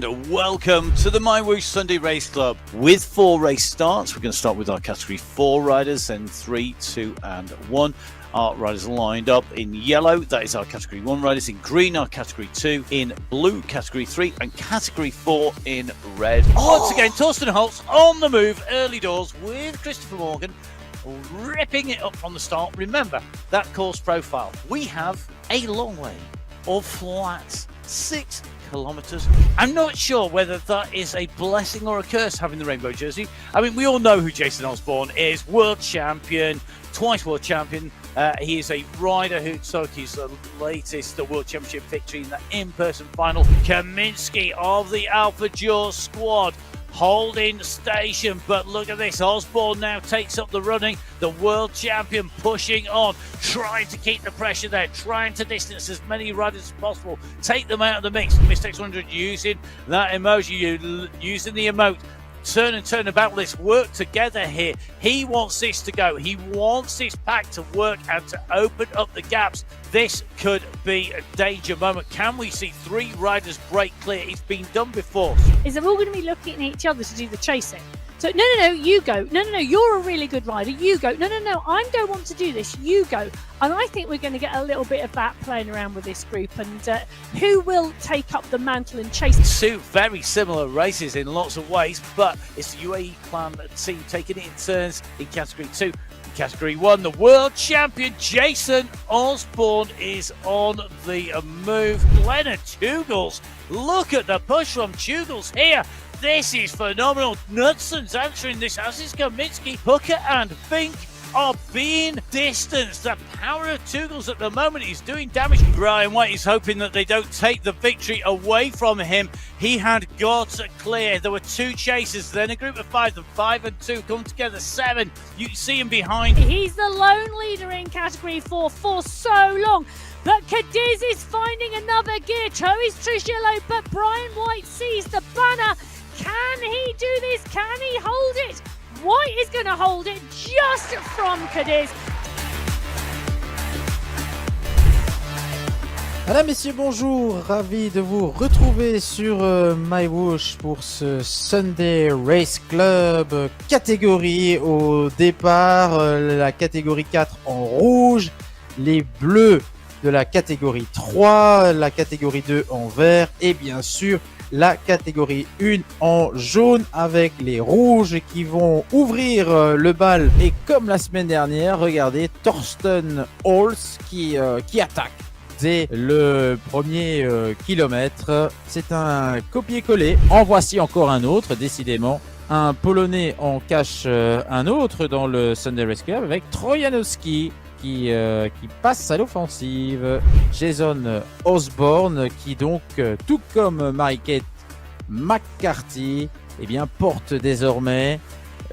and welcome to the MyWhoosh Sunday Race Club. With 4 race starts, we're going to start with our Category 4 riders, then 3, 2 and 1. Our riders lined up in yellow, that is our Category 1 riders, in green our Category 2, in blue Category 3 and Category 4 in red. Once again, Torsten Holtz on the move early doors with Christopher Morgan, ripping it up from the start. Remember that course profile, we have a long way of flat 6 kilometres. I'm not sure whether that is a blessing or a curse having the rainbow jersey. I mean, we all know who Jason Osborne is, world champion, twice world champion. He is a rider who took his latest World Championship victory in the in-person final. Kaminsky of the Alpha Jaws squad holding station, but look at this, Osborne now takes up the running, the world champion pushing on, trying to keep the pressure there, trying to distance as many riders as possible, take them out of the mix. Mystics 100 using that emoji, using the emote, turn and turn about. Let's work together here. He wants this to go. He wants this pack to work and to open up the gaps. This could be a danger moment. Can we see 3 riders break clear? It's been done before. Is they're all going to be looking at each other to do the chasing. So, no, you go. No, you're a really good rider. You go. No, I don't want to do this. You go. And I think we're going to get a little bit of that playing around with this group. And who will take up the mantle and chase? 2 very similar races in lots of ways, but it's the UAE Clan team taking it in turns in Category 2. In Category 1, the world champion Jason Osborne is on the move. Glenna Tugles, look at the push from Tugles here. This is phenomenal. Knudson's answering this, as is Kaminsky. Hooker and Fink are being distanced. The power of Tugles at the moment is doing damage. Brian White is hoping that they don't take the victory away from him. He had got clear. There were 2 chasers, then a group of 5. The 5 and 2 come together. 7. You can see him behind. He's the lone leader in Category 4 for so long. But Cadiz is finding another gear. So is Trujillo, but Brian White sees the banner. Can he do this? Can he hold it? White is going to hold it just from Cadiz. Madame, messieurs, bonjour, ravi de vous retrouver sur MyWhoosh pour ce Sunday Race Club catégorie. Au départ, la catégorie 4 en rouge, les bleus de la catégorie 3, la catégorie 2 en vert et bien sûr la catégorie 1 en jaune avec les rouges qui vont ouvrir le bal. Et comme la semaine dernière, regardez Torsten Holtz qui attaque dès le premier kilomètre. C'est un copier-coller. En voici encore un autre, décidément. Un Polonais en cache un autre dans le Sunday Race Club avec Trojanowski qui passe à l'offensive. Jason Osborne qui donc, tout comme Mary-Kate McCarthy, eh bien, porte désormais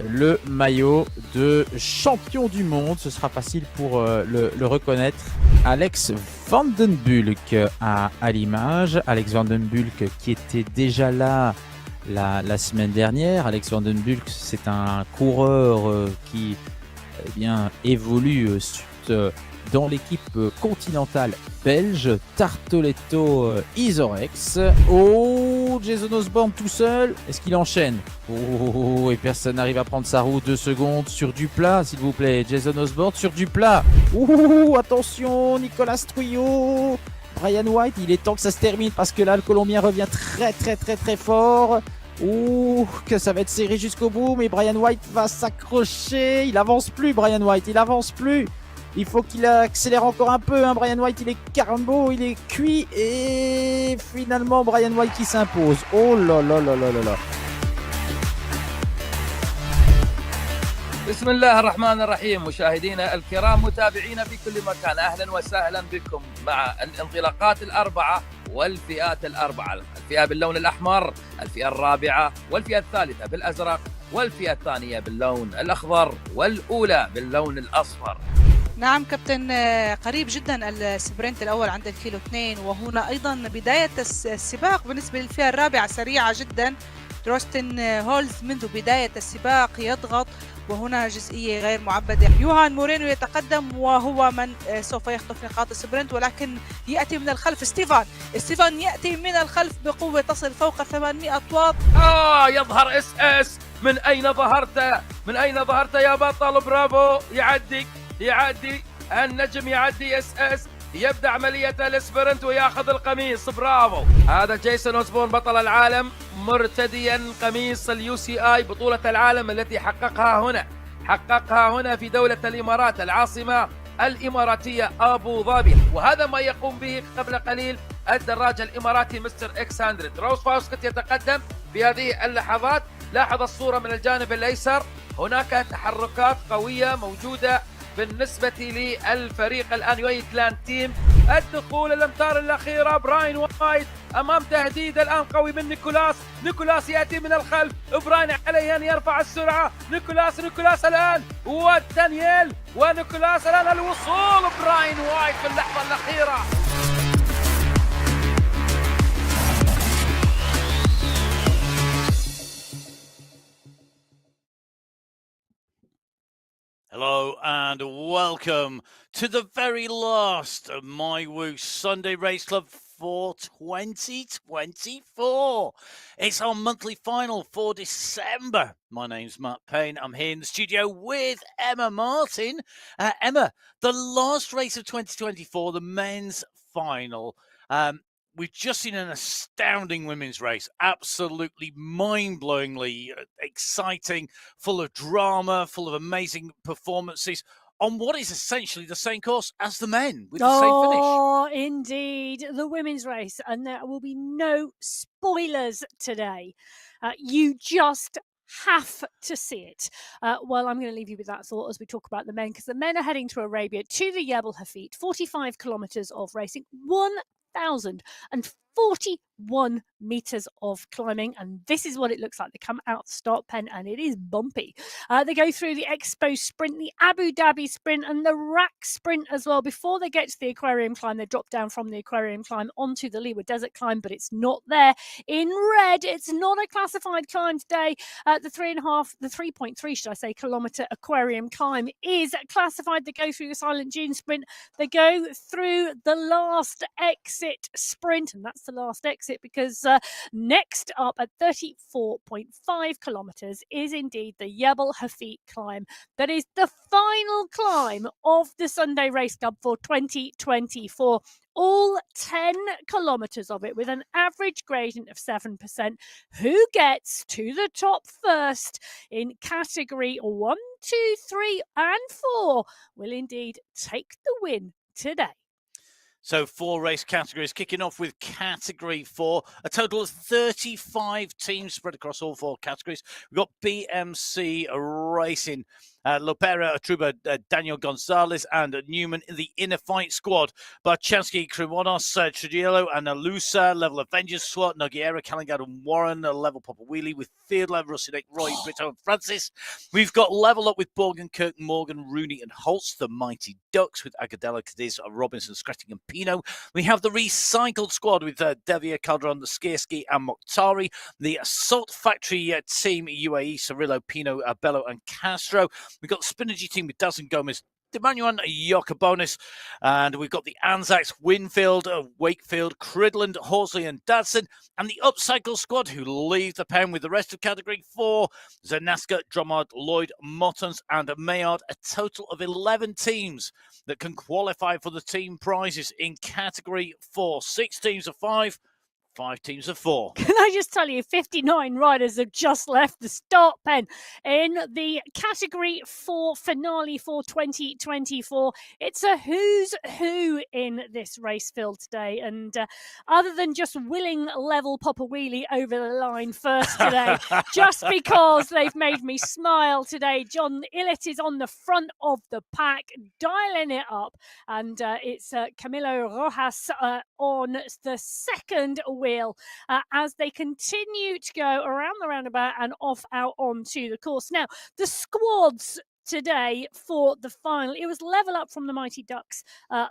le maillot de champion du monde. Ce sera facile pour le reconnaître. Alex Van Den Bulk à l'image. Alex Van Den Bulk qui était déjà là la semaine dernière. Alex Van Den Bulk, c'est un coureur qui évolue dans l'équipe continentale belge, Tartoletto Isorex. Oh, Jason Osborne tout seul, est-ce qu'il enchaîne? Oh, et personne n'arrive à prendre sa roue. 2 secondes sur du plat, s'il vous plaît. Jason Osborne sur du plat. Oh, attention, Nicolas Trujillo, Brian White, il est temps que ça se termine parce que là, le Colombien revient très fort. Ouh, que ça va être serré jusqu'au bout, mais Brian White va s'accrocher. Il avance plus, Brian White, il avance plus. Il faut qu'il accélère encore un peu, hein. Brian White, il est carbo, il est cuit. Et finalement, Brian White qui s'impose. Oh là là là là là là. بسم الله الرحمن الرحيم. مشاهدينا الكرام، متابعينا في كل مكان، أهلا وسهلا بكم مع الانطلاقات الأربعة والفئات الأربعة. الفئة باللون الأحمر، الفئة الرابعة والفئة الثالثة بالأزرق، والفئة الثانية باللون الأخضر، والأولى باللون الأصفر. نعم كابتن، قريب جدا السبرنت الأول عند الكيلو 2، وهنا أيضا بداية السباق بالنسبة للفئة الرابعة سريعة جدا دروستن هولز منذ بداية السباق يضغط، وهنا جزئية غير معبدة. يوهان مورينو يتقدم وهو من سوف يخطف نقاط السبرنت، ولكن يأتي من الخلف ستيفان يأتي من الخلف بقوة تصل فوق 800 واط. يظهر اس من أين ظهرت يا بطل؟ برافو، يعدي النجم، يعدي اس يبدأ عملية الاسبرنت وياخذ القميص. برافو، هذا جيسون أوزبورن بطل العالم مرتديا قميص UCI بطولة العالم التي حققها هنا في دولة الإمارات، العاصمة الإماراتية أبو ظبي. وهذا ما يقوم به قبل قليل الدراج الإماراتي مستر إكس 100. روز فاوسكت يتقدم في هذه اللحظات. لاحظ الصورة من الجانب الأيسر، هناك تحركات قوية موجودة بالنسبة للفريق الآن يويتلاند تيم. الدخول الأمتار الأخيرة، براين وايت أمام تهديد الآن قوي من نيكولاس يأتي من الخلف. براين عليه أن يرفع السرعة. نيكولاس الآن، ودانييل ونيكولاس الآن الوصول. براين وايت في اللحظة الأخيرة. Hello and welcome to the very last MyWhoosh Sunday Race Club for 2024. It's our monthly final for December. My name's Matt Payne. I'm here in the studio with Emma Martin. Emma, the last race of 2024, the men's final. We've just seen an astounding women's race, absolutely mind-blowingly exciting, full of drama, full of amazing performances on what is essentially the same course as the men with the same finish. Oh, indeed, the women's race, and there will be no spoilers today. You just have to see it. Well, I'm going to leave you with that thought as we talk about the men, because the men are heading to Arabia, to the Jebel Hafid, 45 kilometres of racing, 1,041 meters of climbing, and this is what it looks like. They come out the start pen and it is bumpy. They go through the Expo Sprint, the Abu Dhabi Sprint, and the Rack Sprint as well. Before they get to the Aquarium Climb, they drop down from the Aquarium Climb onto the Liwa Desert Climb, but it's not there in red. It's not a classified climb today. The 3.3 should I say kilometer Aquarium Climb is classified. They go through the Silent Dune Sprint. They go through the last exit sprint, and that's the last exit because next up at 34.5 kilometers is indeed the Jebel Hafid climb. That is the final climb of the Sunday Race Club for 2024. All 10 kilometers of it with an average gradient of 7%. Who gets to the top first in category 1, 2, 3 and 4 will indeed take the win today. So 4 race categories, kicking off with category 4, a total of 35 teams spread across all 4 categories. We've got BMC Racing, Lopera, Truba, Daniel Gonzalez and Newman in the Inner Fight squad. Barchansky, Krimonos, Tridiello and Alusa, Level Avengers SWAT, Nogueira, Callingard and Warren, Level Papa Wheelie with Fiedler, Russinek, Roy, Brito and Francis. We've got Level Up with Borgen, Kirk, Morgan, Rooney and Holtz, the Mighty Ducks with Agadella, Cadiz, Robinson, Scratting and Pino. We have the Recycled squad with Devia, Calderon, the Skierski and Mokhtari. The Salt Factory team, UAE, Cirillo, Pino, Bello and Castro. We've got the Spinergy team with Daz and Gomez, Demanion, Yokobonis, and we've got the Anzacs, Winfield, Wakefield, Cridland, Horsley and Dadson, and the Upcycle squad who leave the pen with the rest of category 4, Zanaska, Drummond, Lloyd, Mottons and Mayard, a total of 11 teams that can qualify for the team prizes in category 4. 6 teams of 5. 5 teams of 4. Can I just tell you, 59 riders have just left the start pen in the Category 4 finale for 2024. It's a who's who in this race field today. And other than just willing Level Papa Wheelie over the line first today, just because they've made me smile today, John Illett is on the front of the pack, dialing it up. And it's Camilo Rojas on the second wheel as they continue to go around the roundabout and off out onto the course. Now, the squads today for the final. It was level up from the Mighty Ducks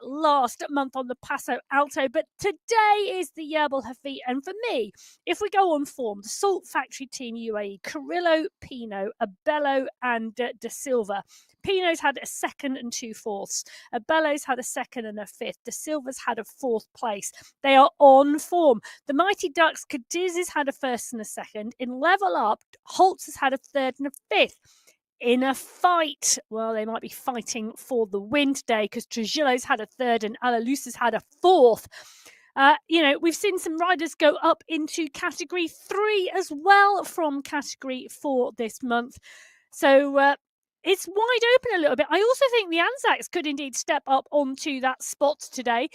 last month on the Paso Alto, but today is the Yerbal Hafit. And for me, if we go on form, the Salt Factory Team UAE, Carrillo, Pino, Abello and De Silva. Pino's had a second and 2 fourths. Abello's had a second and a fifth. De Silva's had a 4th place. They are on form. The Mighty Ducks, Cadiz has had a first and a second. In level up, Holtz has had a 3rd and a 5th. In a fight, well, they might be fighting for the win today because Trujillo's had a 3rd and Alalusa's had a 4th. We've seen some riders go up into category 3 as well from category 4 this month. So it's wide open a little bit. I also think the Anzacs could indeed step up onto that spot today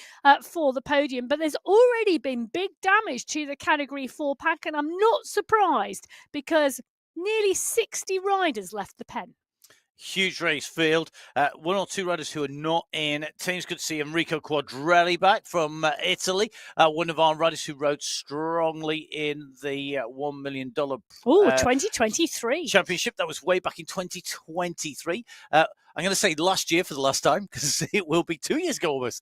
for the podium, but there's already been big damage to the category 4 pack, and I'm not surprised because nearly 60 riders left the pen. Huge race field. 1 or 2 riders who are not in teams. Good to see Enrico Quadrelli back from Italy. One of our riders who rode strongly in the $1 million 2023 championship. That was way back in 2023. I'm going to say last year for the last time because it will be 2 years ago almost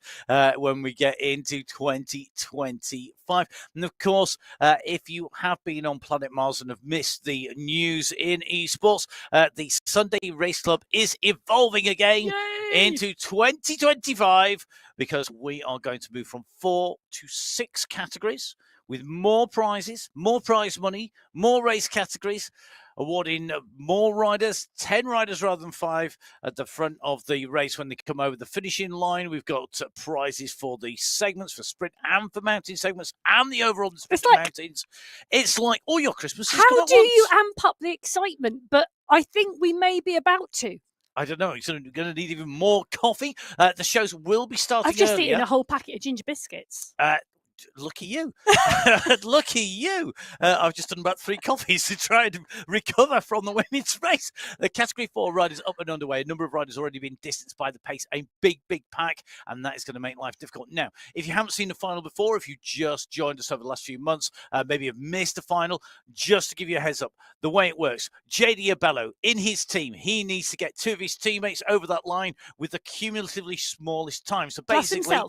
when we get into 2025. And of course, if you have been on Planet Mars and have missed the news in esports, the Sunday Race Club is evolving again into 2025 because we are going to move from 4 to 6 categories with more prizes, more prize money, more race categories, awarding more riders, 10 riders rather than 5 at the front of the race when they come over the finishing line. We've got prizes for the segments, for sprint and for mountain segments, and the overall sprint mountains. It's like all your Christmases. How do you amp up the excitement? But I think we may be about to. I don't know. You're going to need even more coffee. The shows will be starting I've just earlier. eaten a whole packet of ginger biscuits. Lucky you. Lucky you. I've just done about 3 coffees to try and recover from the women's race. The Category 4 riders up and underway. A number of riders already been distanced by the pace. A big, big pack, and that is going to make life difficult. Now, if you haven't seen the final before, if you just joined us over the last few months, maybe have missed the final, just to give you a heads up, the way it works, JD Abello, in his team, he needs to get 2 of his teammates over that line with the cumulatively smallest time. So basically,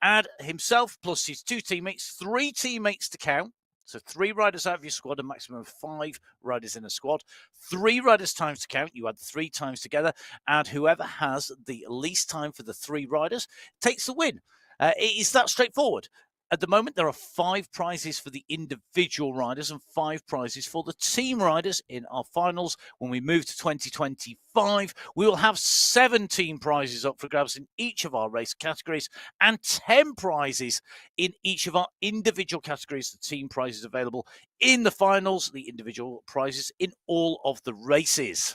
add himself plus his 2 teammates, 3 teammates to count. So 3 riders out of your squad, a maximum of 5 riders in a squad. 3 riders times to count. You add 3 times together. And whoever has the least time for the 3 riders takes the win. It is that straightforward. At the moment, there are 5 prizes for the individual riders and 5 prizes for the team riders in our finals. When we move to 2025, we will have 17 prizes up for grabs in each of our race categories and 10 prizes in each of our individual categories. The team prizes available in the finals, the individual prizes in all of the races.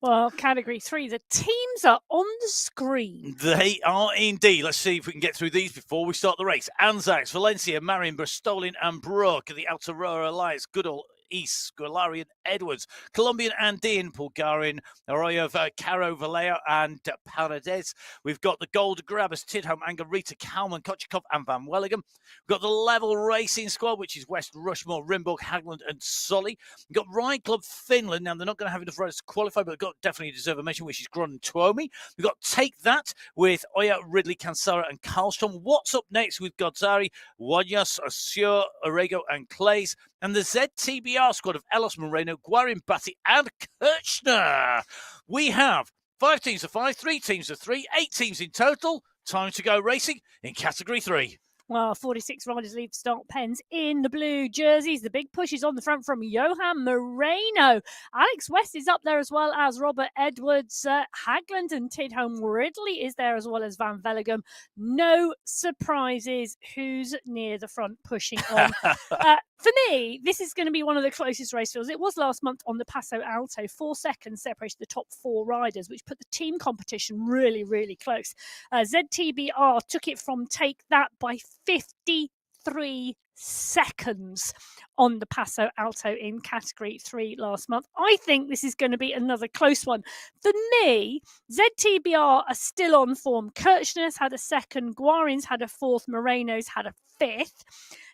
Well, Category 3, the teams are on the screen. They are indeed. Let's see if we can get through these before we start the race. Anzacs, Valencia, Marin, Bristolin and Brook. The Aotearoa Alliance, Goodall, East, Scolarian, Edwards, Colombian Andean, Bulgarian, Arroyo, Caro, Vallejo and Paredes. We've got the Gold Grabbers, Tidholm, Angarita, Kalman, Kochikov and Van Wellingham. We've got the Level Racing Squad, which is West, Rushmore, Rimburg, Hagland and Solly. We've got Ride Club Finland. Now, they're not going to have enough riders to qualify, but they've got definitely deserve a mention, which is Gron and Tuomi. We've got Take That with Oya, Ridley, Kansara and Karlstrom. What's up next with Godzari, Wanyas, Assur, Orego and Clays. And the ZTBR squad of Elos Moreno, Guarin Batty and Kirchner. We have 5 teams of 5, 3 teams of 3, 8 teams in total. Time to go racing in Category 3. Well, 46 riders leave start pens in the blue jerseys. The big push is on the front from Johan Moreno. Alex West is up there as well as Robert Edwards. Hagland and Tidholm Ridley is there as well as Van Velligum. No surprises. Who's near the front pushing on? For me, this is going to be one of the closest race fields. It was last month on the Paso Alto. 4 seconds separated the top 4 riders, which put the team competition really, really close. ZTBR took it from Take That by 53 seconds on the Paso Alto in Category 3 last month. I think this is going to be another close one. For me, ZTBR are still on form. Kirchner's had a second, Guarin's had a 4th, Moreno's had a 5th.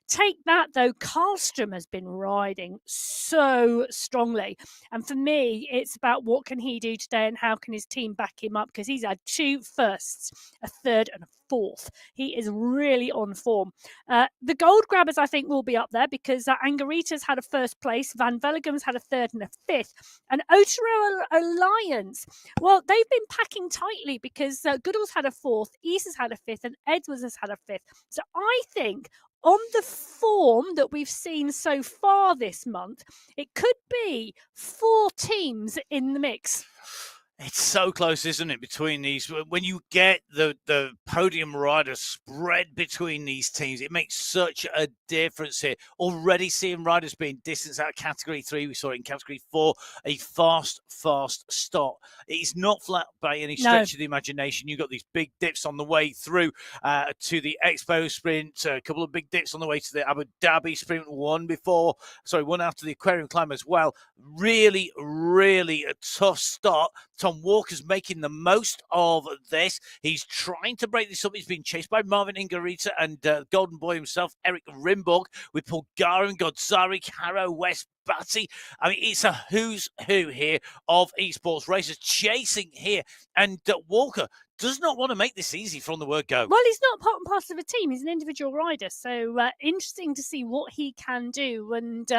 Take that though, Karlstrom has been riding so strongly, and for me it's about what can he do today and how can his team back him up, because he's had 2 firsts, a third and a fourth. He is really on form. The gold grabbers I think will be up there, because Angarita's had a first place, Van Vellegam's had a third and a fifth, and Otero Alliance, well, they've been packing tightly, because Goodall's had a fourth, East has had a fifth, and Edwards has had a fifth. So I think on the form that we've seen so far this month, it could be 4 teams in the mix. It's so close, isn't it, between these? When you get the podium riders spread between these teams, it makes such a difference here. Already seeing riders being distanced out of Category 3. We saw it in Category 4. A fast start. It's not flat by any stretch of the imagination. You've got these big dips on the way through to the Expo Sprint, a couple of big dips on the way to the Abu Dhabi Sprint, one after the Aquarium climb as well. Really, really a tough start. Tom Walker's making the most of this. He's trying to break this up. He's been chased by Marvin Ingarita and Golden Boy himself, Eric Rimborg, with Polgarin, Godzari, Caro, West, Batty. I mean, it's a who's who here of esports racers chasing here. And Walker does not want to make this easy from the word go. Well, he's not part and parcel of a team. He's an individual rider. So interesting to see what he can do and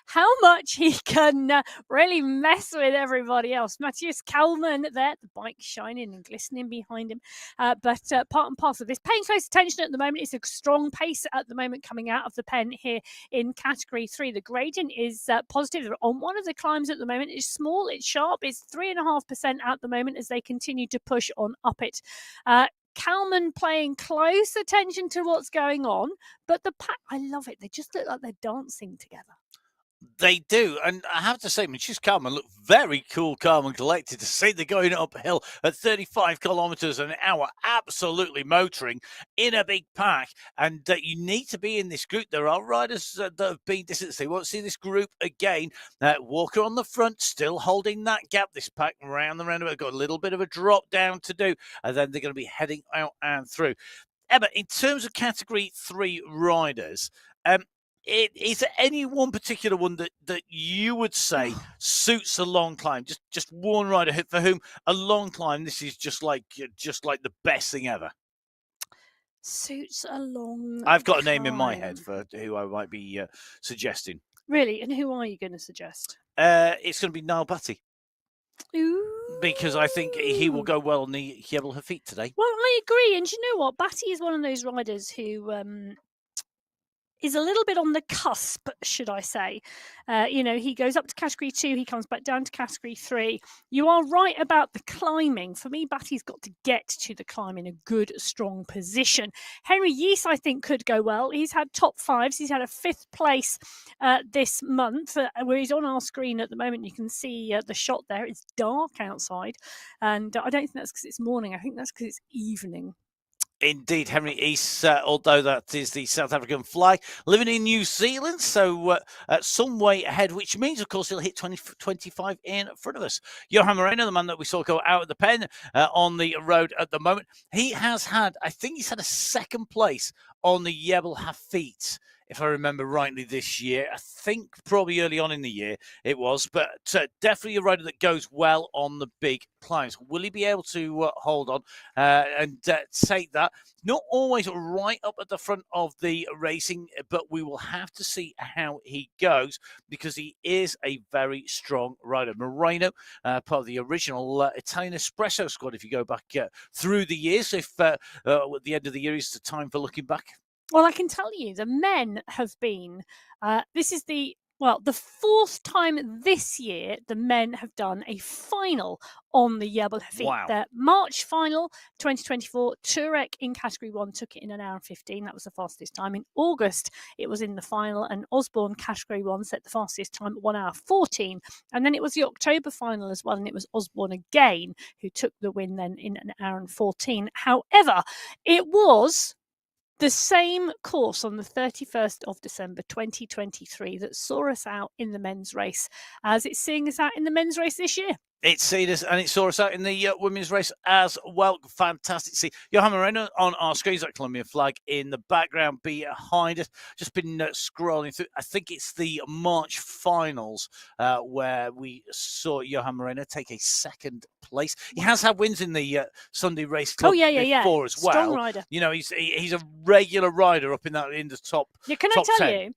how much he can really mess with everybody else. Matthias Kalman there, the bike shining and glistening behind him. But part and parcel of this. Paying close attention at the moment. It's a strong pace at the moment coming out of the pen here in Category 3. The gradient is positive. On one of the climbs at the moment, it's small, it's sharp. It's 3.5% at the moment as they continue to push on up it. Kalman paying close attention to what's going on, but the pack, I love it. They just look like they're dancing together. They do, and I have to say, Matthias Kalman looked very cool, calm and collected. To see they're going uphill at 35 kilometers an hour, absolutely motoring in a big pack. And you need to be in this group. There are riders that have been distanced. They won't see this group again. Walker on the front, still holding that gap. This pack round the roundabout, got a little bit of a drop down to do, and then they're going to be heading out and through. Emma, in terms of Category 3 riders, is there any one particular one that you would say suits a long climb? Just one rider for whom a long climb, this is just like the best thing ever. Suits a long I've got a climb. name in my head for who I might be suggesting. Really? And who are you going to suggest? It's going to be Niall Batty. Ooh. Because I think he will go well on the Jebel Hafid today. Well, I agree. And you know what? Batty is one of those riders who is a little bit on the cusp, should I say. He goes up to Category 2, he comes back down to Category 3. You are right about the climbing. For me, Batty's got to get to the climb in a good, strong position. Henry Yeast, I think, could go well. He's had top 5s. He's had a 5th place this month, where he's on our screen at the moment. You can see the shot there. It's dark outside. And I don't think that's because it's morning. I think that's because it's evening. Indeed, Henry East, although that is the South African flag, living in New Zealand, so some way ahead, which means, of course, he'll hit 25 in front of us. Johan Moreno, the man that we saw go out of the pen on the road at the moment, he's had a 2nd place on the Jebel Hafid, if I remember rightly, this year. I think probably early on in the year it was, but definitely a rider that goes well on the big climbs. Will he be able to hold on and take that? Not always right up at the front of the racing, but we will have to see how he goes because he is a very strong rider. Moreno, part of the original Italian Espresso squad, if you go back through the years, if at the end of the year is the time for looking back. Well, I can tell you, the men have been, this is the 4th time this year the men have done a final on the Jebel Hafid. Wow. Their March final, 2024, Turek in Category 1 took it in an hour and 15. That was the fastest time. In August, it was in the final, and Osborne, Category 1, set the fastest time at 1 hour 14. And then it was the October final as well, and it was Osborne again who took the win then in an hour and 14. However, it was the same course on the 31st of December 2023 that saw us out in the men's race as it's seeing us out in the men's race this year. It's seen us and it saw us out in the women's race as well. Fantastic to see Johan Moreno on our screens, that Colombian flag in the background behind us. Just been scrolling through. I think it's the March finals where we saw Johan Moreno take a second place. He has had wins in the Sunday race club before as well. Strong rider. You know, he's a regular rider up in the top. Yeah, can top I tell 10. you?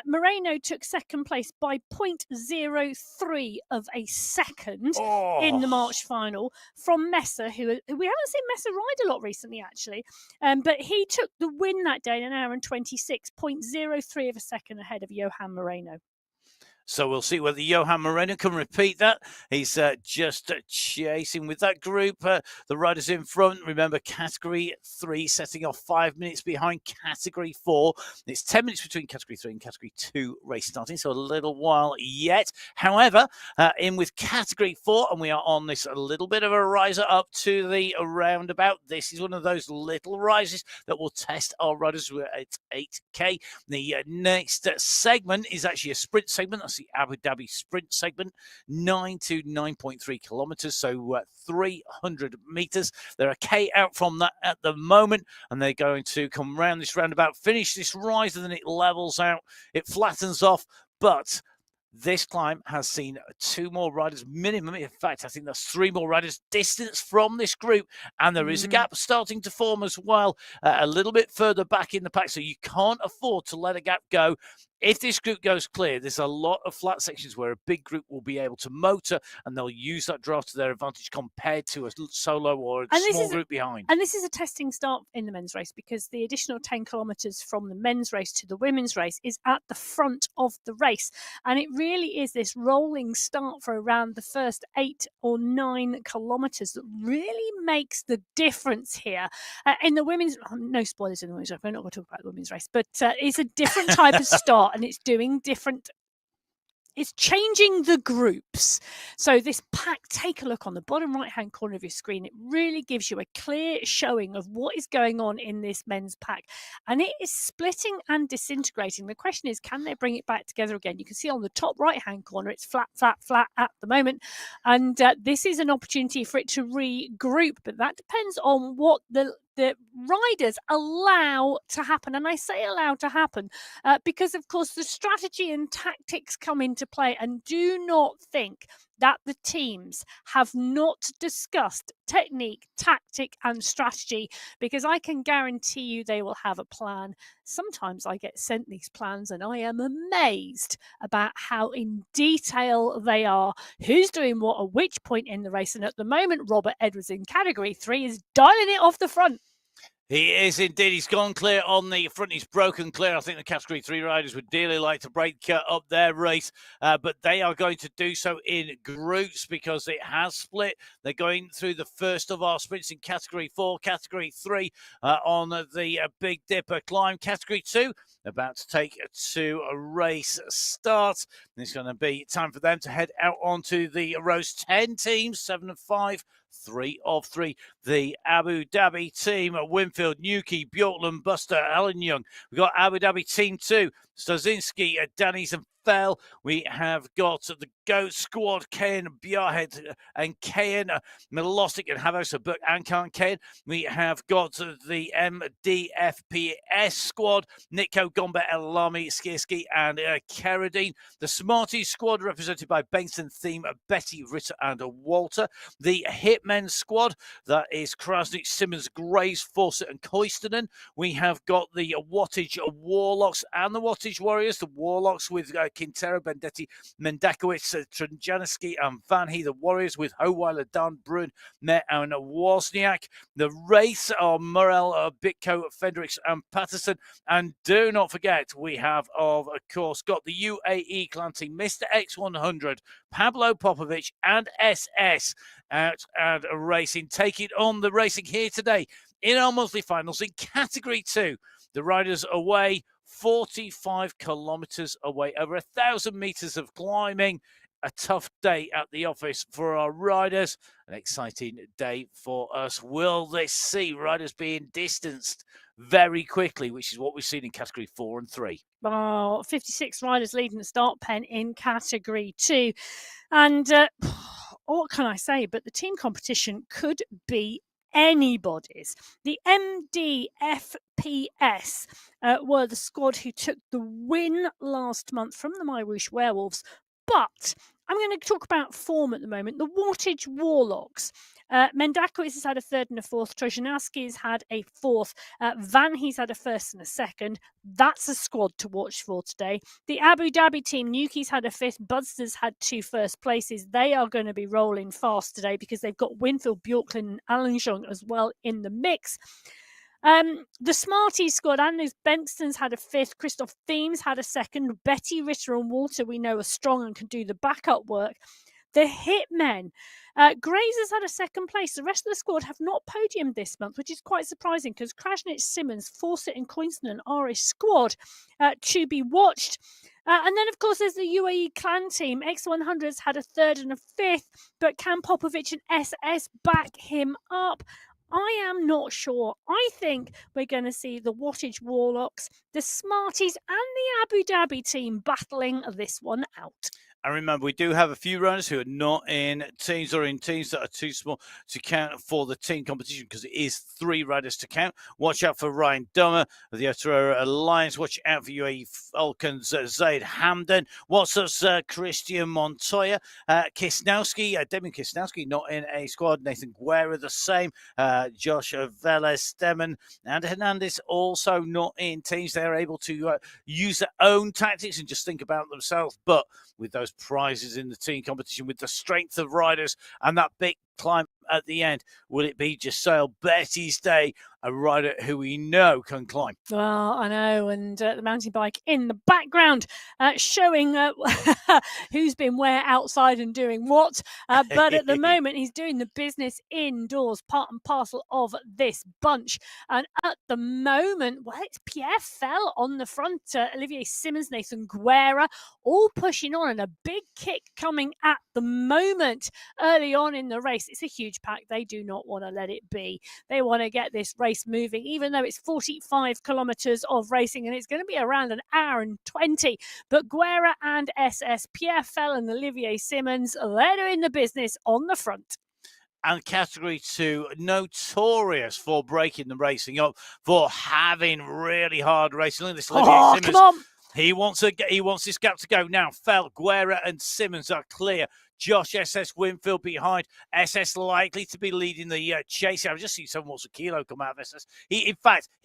Moreno took second place by 0.03 of a second in the March final from Messer, who we haven't seen Messer ride a lot recently, actually. But he took the win that day in an hour and 26.03 of a second ahead of Johan Moreno. So we'll see whether Johan Moreno can repeat that. He's just chasing with that group. The riders in front. Remember, Category 3 setting off 5 minutes behind Category 4. It's 10 minutes between Category 3 and Category 2 race starting, so a little while yet. However, in with Category 4, and we are on this a little bit of a riser up to the roundabout. This is one of those little rises that will test our riders at 8K. The next segment is actually a sprint segment. That's the Abu Dhabi sprint segment, 9 to 9.3 kilometers, so 300 meters. They're a K out from that at the moment, and they're going to come round this roundabout, finish this rise, and then it levels out, it flattens off, but this climb has seen 2 more riders minimum. In fact, I think there's 3 more riders distance from this group, and there is a gap starting to form as well, a little bit further back in the pack, so you can't afford to let a gap go. If this group goes clear, there's a lot of flat sections where a big group will be able to motor, and they'll use that draft to their advantage compared to a solo or a small group behind. And this is a testing start in the men's race, because the additional 10 kilometres from the men's race to the women's race is at the front of the race. And it really is this rolling start for around the first 8 or 9 kilometres that really makes the difference here. In the women's, no spoilers in the women's race, we're not going to talk about the women's race, but it's a different type of start. And it's doing different, it's changing the groups. So this pack, take a look on the bottom right-hand corner of your screen. It really gives you a clear showing of what is going on in this men's pack. And it is splitting and disintegrating. The question is, can they bring it back together again? You can see on the top right-hand corner, it's flat, flat, flat at the moment. And this is an opportunity for it to regroup. But that depends on what the riders allow to happen. And I say allow to happen because, of course, the strategy and tactics come into play. And do not think that the teams have not discussed technique, tactic, and strategy, because I can guarantee you they will have a plan. Sometimes I get sent these plans and I am amazed about how in detail they are, who's doing what at which point in the race. And at the moment, Robert Edwards in Category 3 is dialing it off the front. He is indeed. He's gone clear on the front. He's broken clear. I think the Category 3 riders would dearly like to break up their race, but they are going to do so in groups because it has split. They're going through the first of our sprints in Category 4, Category 3 on the Big Dipper climb. Category 2 about to take to a race start. It's going to be time for them to head out onto the rows. 10 teams, 7 of 5. 3 of 3. The Abu Dhabi team, Winfield, Newkey, Bjorkland, Buster, Alan Young. We've got Abu Dhabi team 2, Stozinski, Danis and Fell. We have got the GOAT squad, Kayan, Bjarhead and Kayan, Milostic and Havos, Burke and Kayan. We have got the MDFPS squad, Nico, Gombe, Elami, Skierski and Keradine. The Smarties squad represented by Bangston, Theme, Betty, Ritter and Walter. The Hitmen squad, that is Krasnik, Simmons, Graves, Fawcett and Koistonen. We have got the Wattage Warlocks and the Wattage Warriors. The Warlocks with Quintero, Bendetti, Mendakowicz, Tranjansky and Van He. The Warriors with Howeiler, Dan, Bruin, Met and Wozniak. The race are Morel, Bitko, Fendricks and Patterson. And do not forget, we have, of course, got the UAE clan team, Mr. X100, Pablo Popovic and SS out and racing, taking on the racing here today in our monthly finals in Category 2. The riders away 45 kilometers away, over 1,000 meters of climbing. A tough day at the office for our riders. An exciting day for us. Will this see riders being distanced very quickly, which is what we've seen in Category 4 and 3? 56 riders leading the start pen in Category 2. And what can I say? But the team competition could be anybody's. The MDFPS were the squad who took the win last month from the MyWhoosh Werewolves. But I'm going to talk about form at the moment. The Wattage Warlocks. Mendakowicz has had a third and a fourth. Trojanowski's had a fourth. Van He's had a first and a second. That's a squad to watch for today. The Abu Dhabi team, Nuki's had a fifth. Budsters had 2 first places. They are going to be rolling fast today because they've got Winfield, Bjorklund and Allenjong as well in the mix. The Smarties squad, Anders Bengtson's had a fifth. Christoph Themes had a second. Betty Ritter and Walter, we know, are strong and can do the backup work. The Hitmen, Grazer's had a second place. The rest of the squad have not podiumed this month, which is quite surprising because Krasnich, Simmons, Fawcett and Coinston are a squad to be watched. And then, of course, there's the UAE clan team. X100's had a third and a fifth, but can Popovic and SS back him up? I am not sure. I think we're going to see the Wattage Warlocks, the Smarties and the Abu Dhabi team battling this one out. And remember, we do have a few runners who are not in teams or in teams that are too small to count for the team competition because it is 3 riders to count. Watch out for Ryan Dummer of the Otero Alliance. Watch out for UAE Falcons, Zaid Hamden. What's us, Christian Montoya. Kisnowski, Demian Kisnowski not in a squad. Nathan Guerra the same. Josh Velez, Stemmen and Hernandez also not in teams. They're able to use their own tactics and just think about themselves. But with those prizes in the team competition, with the strength of riders and that big climb at the end, will it be Giselle Betty's day, a rider who we know can climb? Well, I know, and the mountain bike in the background showing who's been where outside and doing what. But at the moment, he's doing the business indoors, part and parcel of this bunch. And at the moment, well, it's Pierre Fell on the front, Olivier Simmons, Nathan Guerra, all pushing on, and a big kick coming at the moment early on in the race. It's a huge pack. They do not want to let it be. They want to get this race moving, even though it's 45 kilometers of racing and it's going to be around an hour and 20. But Guerra and SS, Pierre Fell and Olivier Simmons, they're doing the business on the front. And category 2, notorious for breaking the racing up, for having really hard racing. Look at this, Olivier Simmons. Come on. He wants this gap to go now. Fell, Guerra and Simmons are clear. Josh SS Winfield behind. SS likely to be leading the chase. I've just seen someone wants a kilo come out of SS. He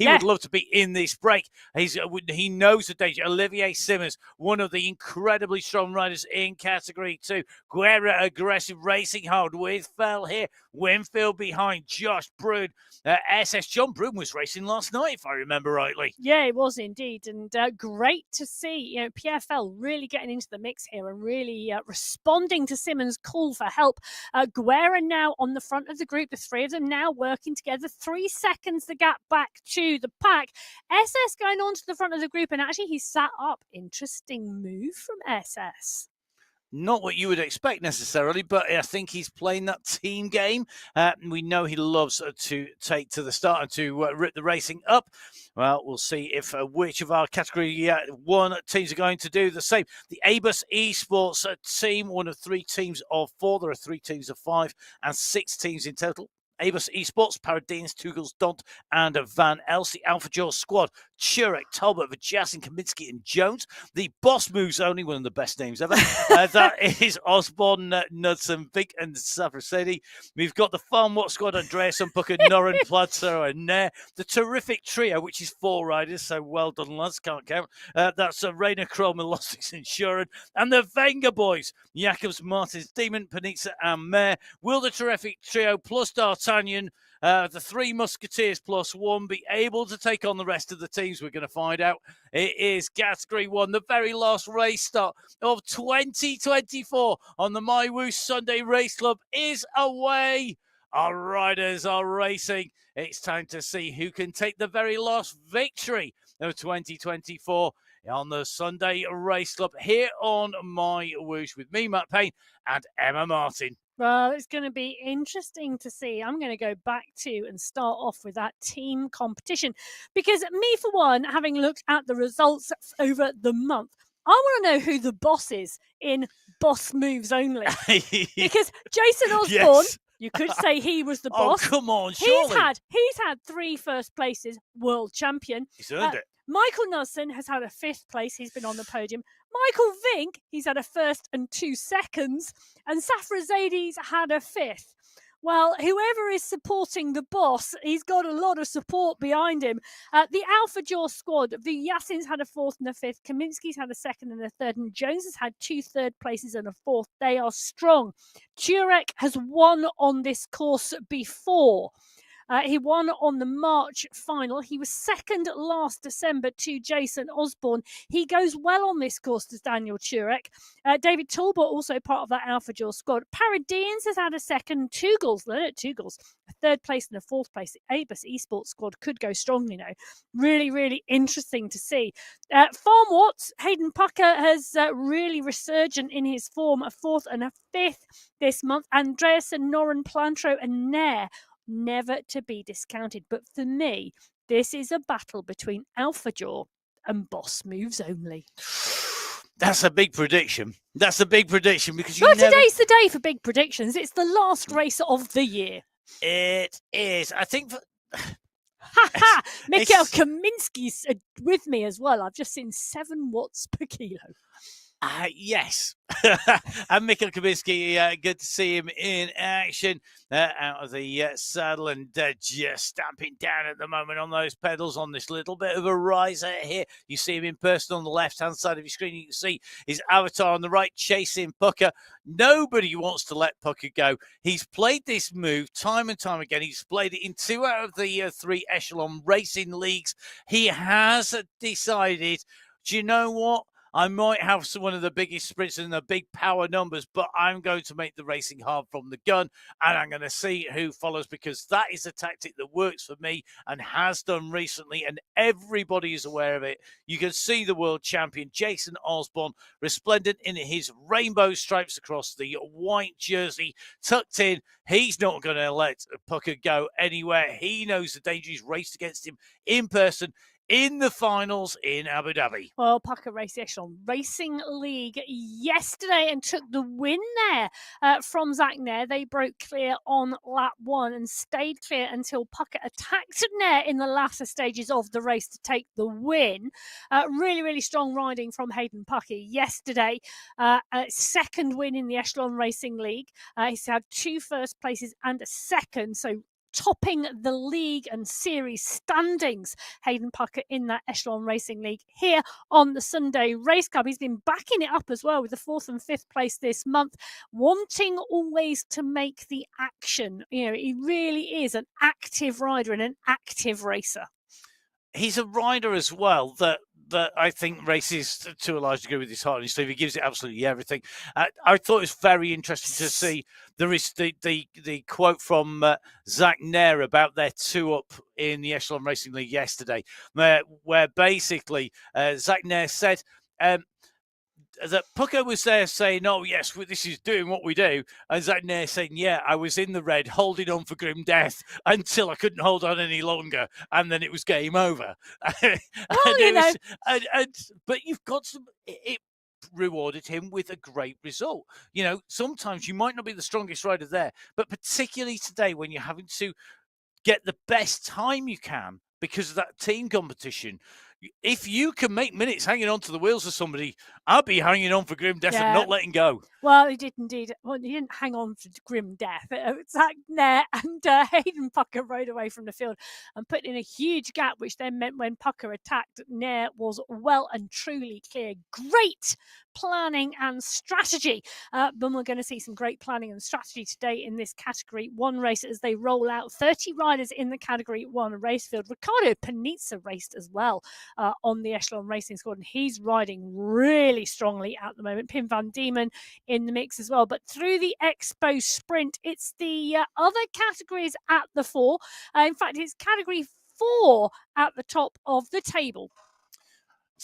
would love to be in this break. He knows the danger. Olivier Simmons, one of the incredibly strong riders in category 2. Guerra aggressive, racing hard with Fell here. Winfield behind. Josh Brood. SS John Broom was racing last night, if I remember rightly. Yeah, it was indeed, and great to see. Pierre Fell really getting into the mix here and really responding to Simmons' call for help. Guerra now on the front of the group. The 3 of them now working together. 3 seconds the gap back to the pack. SS going on to the front of the group, and actually he sat up. Interesting move from SS. Not what you would expect necessarily, but I think he's playing that team game. We know he loves to take to the start and to rip the racing up. Well, we'll see if which of our category 1 teams are going to do the same. The Abus Esports team, one of 3 teams of 4. There are 3 teams of 5 and 6 teams in total. Abus Esports, Paradines, Tugels, Dont, and Van Els. The Alpha Jaws squad, Churek, Talbot, Vajasin, Kaminsky, and Jones. The Boss Moves only, one of the best names ever. That is Osborne, Knudsen, Vic, and Savrasedi. We've got the Farm Watch squad, Andreas, Unpucker, Noran, Plato, and Nair. The Terrific Trio, which is 4 riders, so well done, lads, can't count. That's Rainer Kroll, Melostix, and Shuren. And the Venga Boys, Jakobs, Martins, Demon, Panitza, and Mare. Will the Terrific Trio plus D'Artagnan, the 3 Musketeers plus 1, be able to take on the rest of the teams? We're going to find out. It is category 1, the very last race start of 2024 on the MyWhoosh Sunday Race Club is away. Our riders are racing. It's time to see who can take the very last victory of 2024 on the Sunday Race Club here on MyWhoosh with me, Matt Payne, and Emma Martin. Well, it's going to be interesting to see. I'm going to go back to and start off with that team competition because me, for one, having looked at the results over the month, want to know who the boss is in Boss Moves Only. Because Jason Osborne, Yes. you could say he was the Oh, boss. come on, surely. He's had 3 first places, world champion. He's earned it. Michael Nelson has had a 5th place. He's been on the podium. Michael Vink, he's had a 1st and 2 seconds. And Safra Zaidi's had a 5th. Well, whoever is supporting the boss, he's got a lot of support behind him. The Alpha Jaw squad, the Yasin's had a 4th and a 5th. Kaminsky's had a 2nd and a 3rd. And Jones has had 2 third places and a 4th. They are strong. Turek has won on this course before. He won on the March final. He was 2nd last December to Jason Osborne. He goes well on this course, does Daniel Turek. David Talbot, also part of that Alpha Jaw squad. Paradeans has had a 2nd. Leonard Tugels, a 3rd place and a 4th place. The Abus Esports squad could go strong, Really, really interesting to see. Farm Watts, Hayden Pucker has really resurgent in his form, a 4th and a 5th this month. Andreasen, Noren, Plantro and Nair, never to be discounted. But for me, this is a battle between Alpha Jaw and Boss Moves Only. That's a big prediction. Because today's the day for big predictions. It's the last race of the year. It is. I think. Mikhail Kaminsky's with me as well. I've just seen 7 watts per kilo. Yes. And Mikhail Kaminsky, good to see him in action out of the saddle and just stamping down at the moment on those pedals on this little bit of a riser here. You see him in person on the left-hand side of your screen. You can see his avatar on the right chasing Pucker. Nobody wants to let Pucker go. He's played this move time and time again. He's played it in 2 out of the 3 echelon racing leagues. He has decided, do you know what? I might have one of the biggest sprints and the big power numbers, but I'm going to make the racing hard from the gun, and I'm going to see who follows, because that is a tactic that works for me and has done recently, and everybody is aware of it. You can see the world champion, Jason Osborne, resplendent in his rainbow stripes across the white jersey, tucked in. He's not going to let Pucker go anywhere. He knows the danger. He's raced against him in person in the finals in Abu Dhabi. Well, Pucker raced the Echelon Racing League yesterday and took the win there from Zach Nair. They broke clear on lap 1 and stayed clear until Pucker attacked Nair in the latter stages of the race to take the win. Really, really strong riding from Hayden Pucker yesterday. 2nd win in the Echelon Racing League. He's had 2 first places and a 2nd, so topping the league and series standings. Hayden Pucker in that Echelon Racing League here on the Sunday Race Club. He's been backing it up as well with the 4th and 5th place this month, wanting always to make the action. He really is an active rider and an active racer. He's a rider as well that I think races to a large degree with his heart and his sleeve. He gives it absolutely everything. I thought it was very interesting to see. There is the quote from Zach Nair about their 2-up in the Echelon Racing League yesterday, where basically Zach Nair said that Pucker was there saying, "Oh yes, this is doing what we do," and Zach Nair saying, "Yeah, I was in the red, holding on for grim death until I couldn't hold on any longer, and then it was game over." But you've got some. It rewarded him with a great result. Sometimes you might not be the strongest rider there, but particularly today when you're having to get the best time you can because of that team competition. If you can make minutes hanging on to the wheels of somebody, I'd be hanging on for grim death and not letting go. Well, he did indeed. Well, he didn't hang on for grim death. Zach Nair and Hayden Pucker rode away from the field and put in a huge gap, which then meant when Pucker attacked, Nair was well and truly clear. Great planning and strategy. But we're going to see some great planning and strategy today in this Category 1 race as they roll out 30 riders in the Category 1 race field. Ricardo Panizza raced as well on the Echelon Racing Squad, and he's riding really strongly at the moment. Pim van Diemen in the mix as well. But through the Expo Sprint, it's the other categories at the fore. In fact, it's Category 4 at the top of the table.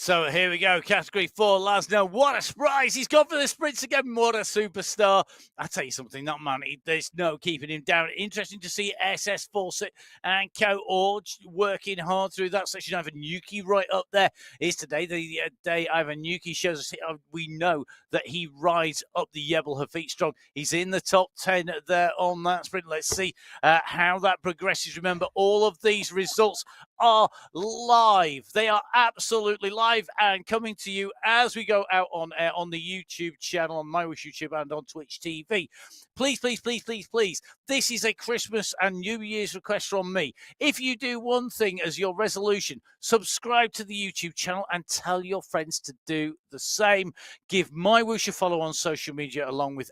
So here we go, Category 4, Laszlo. What a surprise! He's gone for the sprints again. What a superstar! I tell you something, that man, there's no keeping him down. Interesting to see SS Fawcett and Co. all working hard through that section. Ivan Yuki right up there. Is today the day Ivan Yuki shows us we know that he rides up the Yebel her feet strong. He's in the top 10 there on that sprint. Let's see how that progresses. Remember, all of these results are live. They are absolutely live and coming to you as we go out on air on the YouTube channel, on MyWhoosh YouTube and on Twitch TV. Please, please, please, please, please. This is a Christmas and New Year's request from me. If you do one thing as your resolution, subscribe to the YouTube channel and tell your friends to do the same. Give MyWhoosh a follow on social media along with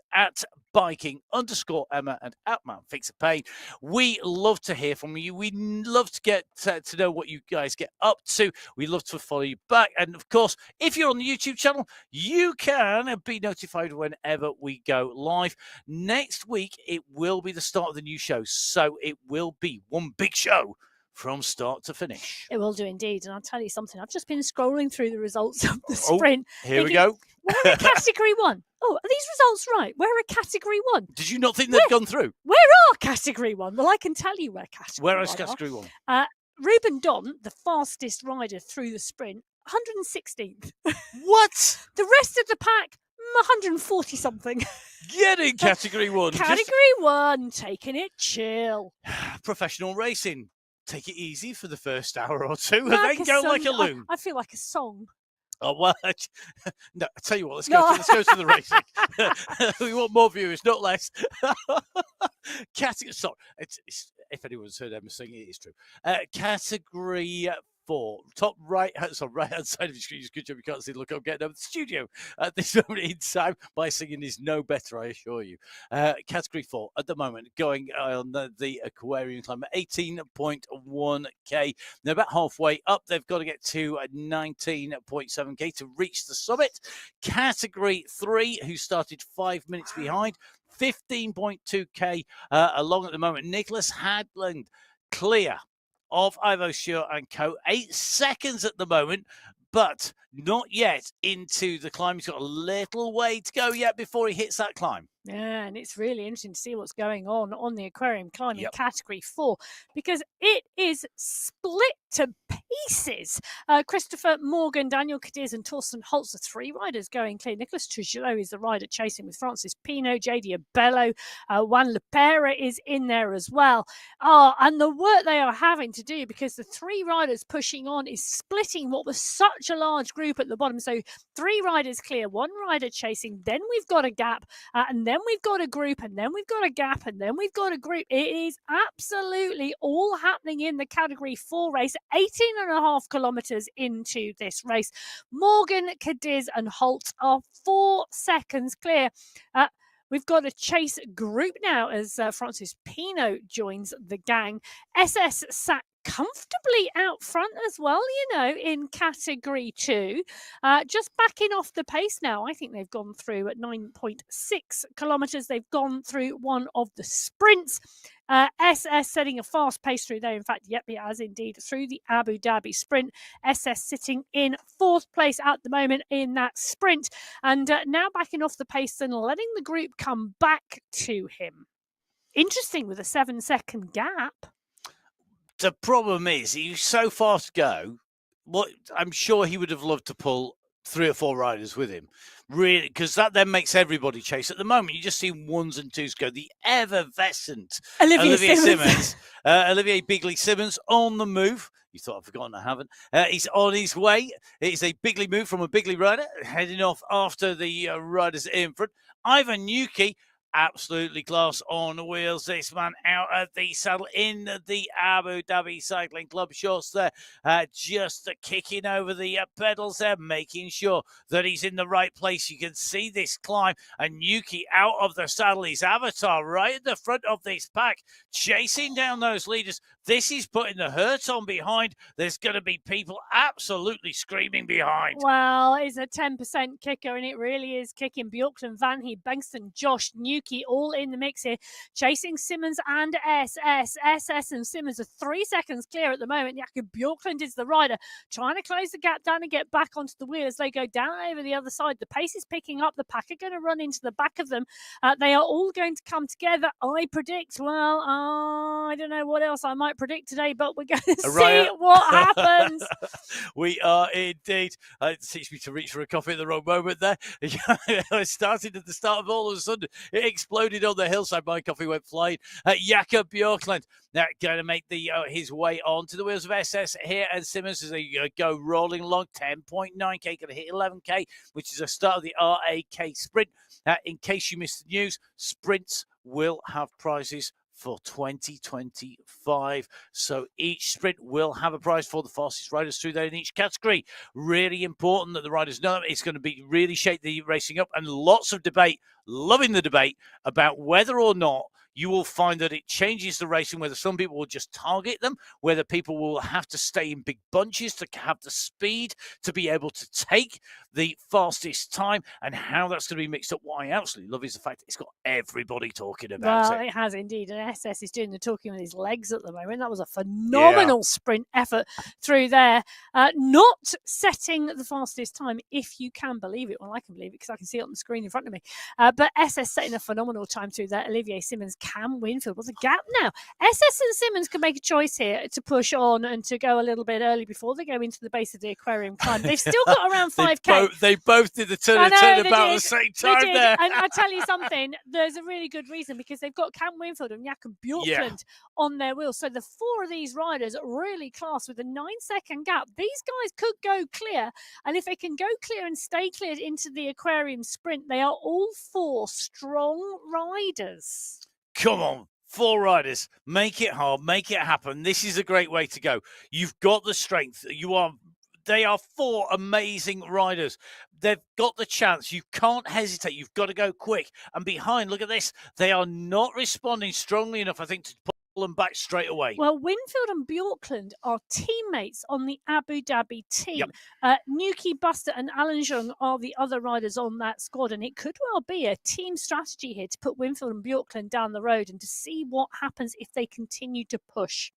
@biking_Emma and @ManFixAPain. We love to hear from you. We love to get to know what you guys get up to. We love to follow you back. And of course, if you're on the YouTube channel, you can be notified whenever we go live. Next week, it will be the start of the new show. So it will be one big show from start to finish. It will do indeed. And I'll tell you something. I've just been scrolling through the results of the sprint. Here we go. We're a Category 1. Oh, are these results right? We're a Category 1. Did you not think they'd gone through? Where are Category 1? Well, I can tell you where Category 1 Where is Category 1? Ruben Don, the fastest rider through the sprint, 116th. What? The rest of the pack, 140 something. Get in Category 1. Category 1, taking it chill. Professional racing. Take it easy for the first hour or two and Like then a go song. like a loon. I feel like a song. Oh, well, no, I tell you what, let's go to the racing. We want more viewers, not less. Sorry, if anyone's heard Emma sing, it is true. Category 4, top right-hand side of the screen. Good job, you can't see the look I'm getting over the studio at this moment in time. My singing is no better, I assure you. Category 4 at the moment, going on the Aquarium climb at 18.1k. They're about halfway up. They've got to get to 19.7k to reach the summit. Category 3, who started 5 minutes behind, 15.2k along at the moment. Nicholas Hadland clear of Ivo Shure and Co. 8 seconds at the moment, but not yet into the climb. He's got a little way to go yet before he hits that climb. Yeah, and it's really interesting to see what's going on the Aquarium climb in Category 4 because it is split to pieces. Christopher Morgan, Daniel Cadiz and Torsten Holtz are 3 riders going clear. Nicholas Trujillo is the rider chasing with Francis Pino, JD Abello, Juan Lepera is in there as well. And the work they are having to do because the 3 riders pushing on is splitting what was such a large group at the bottom. So 3 riders clear, 1 rider chasing, then we've got a gap, and then we've got a group, and then we've got a gap, and then we've got a group. It is absolutely all happening in the Category 4 race, 18.5 kilometres into this race. Morgan, Cadiz and Holt are 4 seconds clear. We've got a chase group now as Francis Pino joins the gang. SS sat comfortably out front as well, in Category 2. Just backing off the pace now. I think they've gone through at 9.6 kilometres. They've gone through one of the sprints. SS setting a fast pace through there. In fact, yep, it has indeed through the Abu Dhabi sprint. SS sitting in 4th place at the moment in that sprint. And now backing off the pace and letting the group come back to him. Interesting with a 7-second gap. The problem is he's so fast to go. What I'm sure he would have loved to pull 3 or 4 riders with him, really, because that then makes everybody chase. At the moment, you just see 1s and 2s go. The effervescent Olivier Simmons, Olivier Bigley Simmons on the move. You thought I'd forgotten, I haven't. He's on his way. It's a Bigley move from a Bigley rider, heading off after the riders in front. Ivan Yuki. Absolutely class on wheels. This man out of the saddle in the Abu Dhabi Cycling Club shorts there. Just kicking over the pedals there, making sure that he's in the right place. You can see this climb and Yuki out of the saddle. His avatar right at the front of this pack, chasing down those leaders. This is putting the hurt on behind. There's going to be people absolutely screaming behind. Well, it's a 10% kicker and it really is kicking. Bjorkman, Van Hee, Bengston, Josh, New Nuki all in the mix here, chasing Simmons and SS and Simmons are 3 seconds clear at the moment. Jakob Bjorklund is the rider, trying to close the gap down and get back onto the wheel as they go down over the other side. The pace is picking up. The pack are going to run into the back of them. They are all going to come together. I predict, well, I don't know what else I might predict today, but we're going to see what happens. We are indeed. It teach me to reach for a coffee at the wrong moment there. It started at the start of all of a sudden. It exploded on the hillside. My coffee went flying. Jakob Bjorklund now going to make his way onto the wheels of SS here, and Simmons as they go rolling along. 10.9k, going to hit 11k, which is the start of the RAK sprint. In case you missed the news, sprints will have prizes for 2025. So each sprint will have a prize for the fastest riders through there in each category. Really important that the riders know it's going to be really shake the racing up, and lots of debate, loving the debate about whether or not you will find that it changes the racing, whether some people will just target them, whether people will have to stay in big bunches to have the speed to be able to take the fastest time, and how that's going to be mixed up. What I absolutely love is the fact it's got everybody talking about it. It has indeed. And SS is doing the talking with his legs at the moment. That was a phenomenal sprint effort through there. Not setting the fastest time, if you can believe it. Well, I can believe it because I can see it on the screen in front of me. But SS setting a phenomenal time through there. Olivier Simmons, Cam Winfield. What's a gap now? SS and Simmons can make a choice here to push on and to go a little bit early before they go into the base of the Aquarium climb. They've still got around 5k. They both did the turn about at the same time there. And I tell you something, there's a really good reason, because they've got Cam Winfield and Jakob Bjorklund on their wheels. So the four of these riders really class with a 9-second gap. These guys could go clear, and if they can go clear and stay cleared into the Aquarium sprint, they are all four strong riders. Come on. 4 riders, make it hard, make it happen. This is a great way to go. You've got the strength. They are 4 amazing riders. They've got the chance. You can't hesitate. You've got to go quick. And behind, look at this. They are not responding strongly enough, I think, to pull them back straight away. Well, Winfield and Bjorklund are teammates on the Abu Dhabi team. Nuki, Buster and Alan Jung are the other riders on that squad. And it could well be a team strategy here to put Winfield and Bjorklund down the road and to see what happens if they continue to push.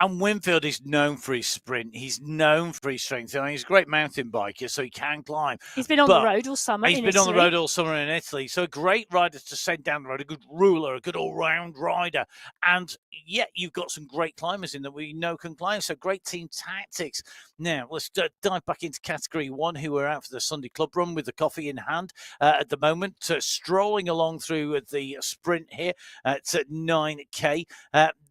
And Winfield is known for his sprint. He's known for his strength. I mean, he's a great mountain biker, so he can climb. He's been on the road all summer in Italy. He's been on the road all summer in Italy. So a great rider to send down the road, a good ruler, a good all-round rider. And yet you've got some great climbers in that we know can climb. So great team tactics. Now, let's dive back into Category 1, who are out for the Sunday Club Run with the coffee in hand at the moment, strolling along through the sprint here at 9k.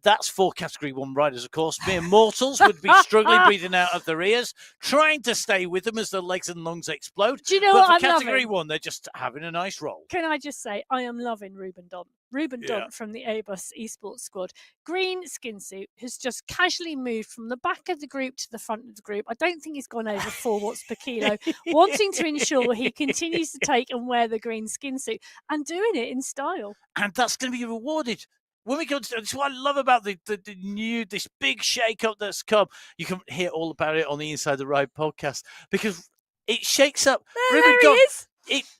That's 4 Category 1 riders, of course. Mere mortals would be struggling, breathing out of their ears, trying to stay with them as their legs and lungs explode. Do you know but what for I'm Category loving? 1, they're just having a nice roll. Can I just say, I am loving Ruben Dont. Ruben Dont from the Airbus Esports squad. Green skin suit has just casually moved from the back of the group to the front of the group. I don't think he's gone over 4 watts per kilo, wanting to ensure he continues to take and wear the green skin suit and doing it in style. And that's going to be rewarded. When we come to this, what I love about this big shake-up that's come, you can hear all about it on the Inside the Ride podcast, because it shakes up. There he is.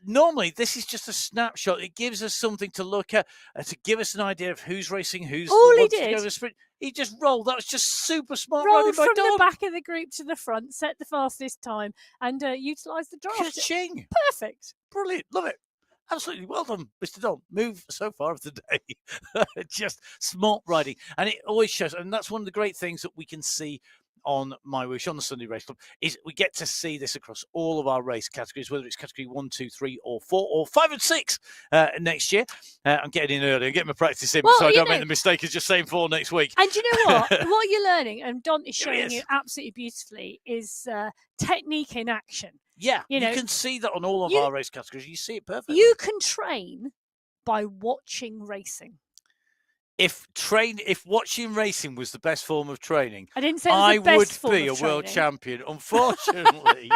Normally, this is just a snapshot. It gives us something to look at, to give us an idea of who's racing, who's all he to did. go to the sprint. He just rolled. That was just super smart. Rolled from the back of the group to the front, set the fastest time, and utilised the draft. Ka-ching. Perfect. Brilliant. Love it. Absolutely. Well done, Mr. Don. Move so far of the day. Just smart riding. And it always shows. And that's one of the great things that we can see on MyWhoosh, on the Sunday Race Club, is we get to see this across all of our race categories, whether it's category 1, 2, 3, or 4, or 5 and 6 next year. I'm getting in early. I'm getting my practice in, so I don't make the mistake of just saying 4 next week. And you know what? What you're learning, and Don is showing you absolutely beautifully, is technique in action. Yeah, you can see that on all of our race categories. You see it perfectly. You can train by watching racing. If watching racing was the best form of training, I didn't say it was the best form of training. I would be a world champion. Unfortunately,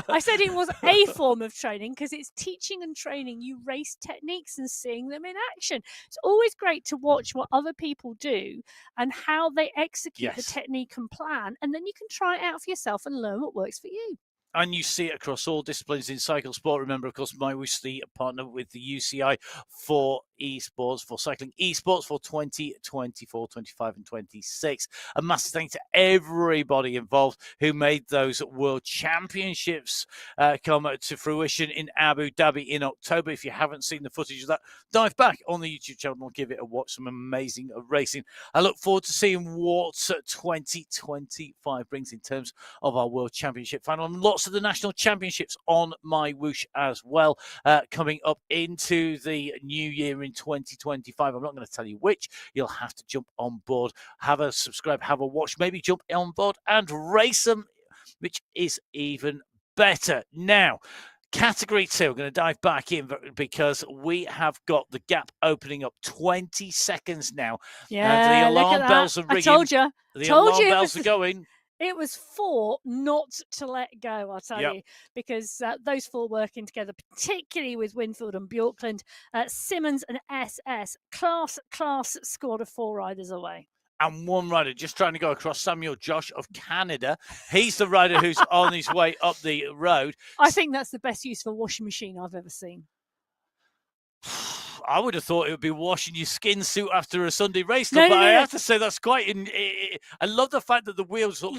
I said it was a form of training because it's teaching and training you race techniques and seeing them in action. It's always great to watch what other people do and how they execute the technique and plan, and then you can try it out for yourself and learn what works for you. And you see it across all disciplines in cycle sport. Remember, of course, MyWhoosh, the partner with the UCI for esports, for cycling esports for 2024, 25 and 26. A massive thank to everybody involved who made those World Championships come to fruition in Abu Dhabi in October. If you haven't seen the footage of that, dive back on the YouTube channel and give it a watch. Some amazing racing. I look forward to seeing what 2025 brings in terms of our World Championship final, and lots of the national championships on MyWhoosh as well, coming up into the new year in 2025. I'm not going to tell you which. You'll have to jump on board, have a subscribe, have a watch, maybe jump on board and race them, which is even better. Now, Category 2, I'm going to dive back in because we have got the gap opening up 20 seconds now. Yeah, and the alarm bells are ringing. I told you. The alarm bells are going. It was 4 not to let go, I'll tell you, because those 4 working together, particularly with Winfield and Bjorklund, Simmons and SS, class squad of 4 riders away. And one rider just trying to go across, Samuel Josh of Canada. He's the rider who's on his way up the road. I think that's the best use for a washing machine I've ever seen. I would have thought it would be washing your skin suit after a Sunday race, but I have to say that's quite. I love the fact that the wheels hook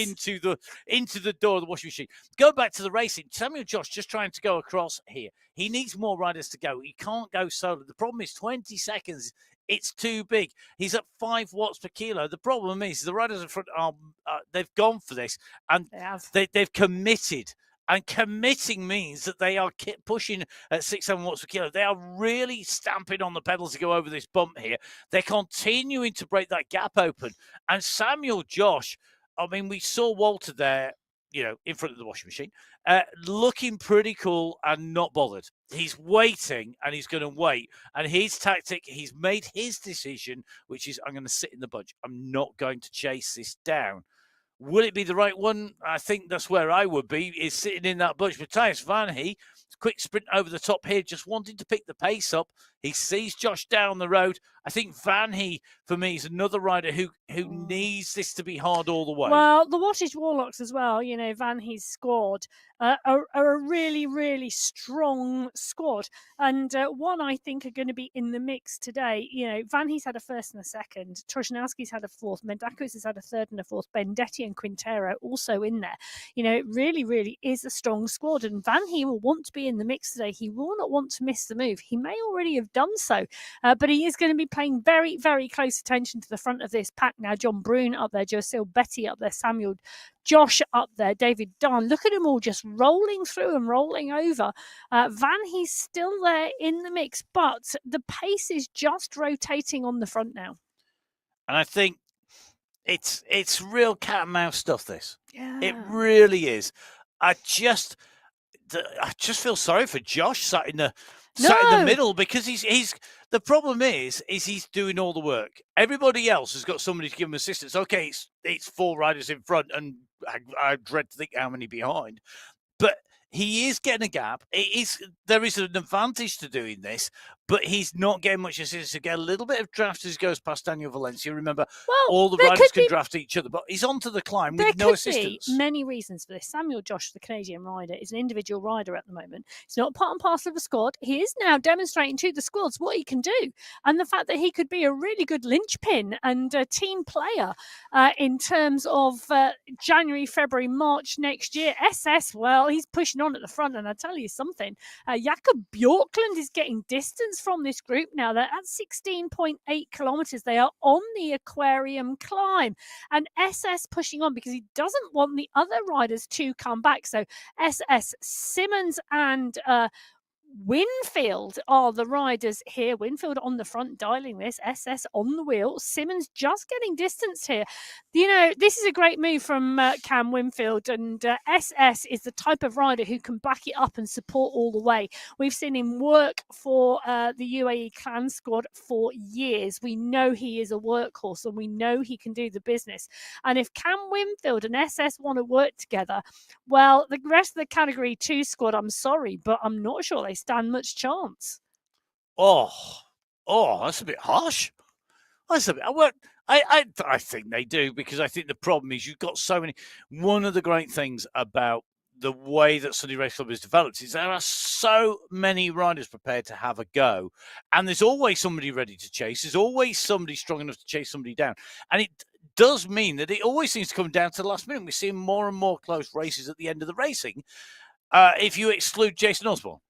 into the door of the washing machine. Go back to the racing. Samuel Josh just trying to go across here. He needs more riders to go. He can't go solo. The problem is 20 seconds. It's too big. He's at 5 watts per kilo. The problem is the riders in front are they've gone for this and they've committed. And committing means that they are pushing at 6-7 watts per kilo. They are really stamping on the pedals to go over this bump here. They're continuing to break that gap open. And Samuel Josh, I mean, we saw Walter there, in front of the washing machine, looking pretty cool and not bothered. He's waiting and he's going to wait. And his tactic, he's made his decision, which is I'm going to sit in the bunch. I'm not going to chase this down. Will it be the right one? I think that's where I would be, is sitting in that bunch. Matthias Vanhee, quick sprint over the top here, just wanting to pick the pace up. He sees Josh down the road. I think Vanhee, for me, is another rider who needs this to be hard all the way. Well, the Wattage Warlocks as well, Vanhee's squad are a really, really strong squad. And one I think are going to be in the mix today. Vanhee's had a first and a second. Trojnowski's had a fourth. Mendakos has had a third and a fourth. Bendetti and Quintero also in there. It really, really is a strong squad. And Vanhee will want to be in the mix today. He will not want to miss the move. He may already have done so, but he is going to be paying very, very close attention to the front of this pack now. John Brune up there, Josil Betty up there, Samuel Josh up there, David Dunn. Look at them all just rolling through and rolling over. Vanhee's still there in the mix, but the pace is just rotating on the front now. And I think it's real cat and mouse stuff, this. Yeah. It really is. I just feel sorry for Josh sat in the middle, because he's the problem is he's doing all the work. Everybody else has got somebody to give him assistance. Okay, it's 4 riders in front, and I dread to think how many behind. But he is getting a gap. There is an advantage to doing this, but he's not getting much assistance. To get a little bit of draft as he goes past Daniel Valencia. Remember, all the riders can draft each other, but he's onto the climb with no assistance. There could be many reasons for this. Samuel Josh, the Canadian rider, is an individual rider at the moment. He's not part and parcel of a squad. He is now demonstrating to the squads what he can do, and the fact that he could be a really good linchpin and a team player in terms of January, February, March next year. SS, well, he's pushing on at the front, and I tell you something, Jakob Bjorklund is getting distance from this group now. They're at 16.8 kilometers. They are on the Aquarium climb, and SS pushing on because he doesn't want the other riders to come back. So SS, Simmons and Winfield are the riders here. Winfield on the front dialing this, SS on the wheel, Simmons just getting distance here. This is a great move from Cam Winfield, and SS is the type of rider who can back it up and support all the way. We've seen him work for the UAE Clan squad for years. We know he is a workhorse, and we know he can do the business. And if Cam Winfield and SS want to work together, well, the rest of the Category 2 squad, I'm sorry, but I'm not sure they stand much chance. Oh, that's a bit harsh. That's a bit. I think they do, because I think the problem is you've got so many. One of the great things about the way that Sunday Race Club is developed is there are so many riders prepared to have a go, and there's always somebody ready to chase. There's always somebody strong enough to chase somebody down, and it does mean that it always seems to come down to the last minute. We're seeing more and more close races at the end of the racing. If you exclude Jason Osborne,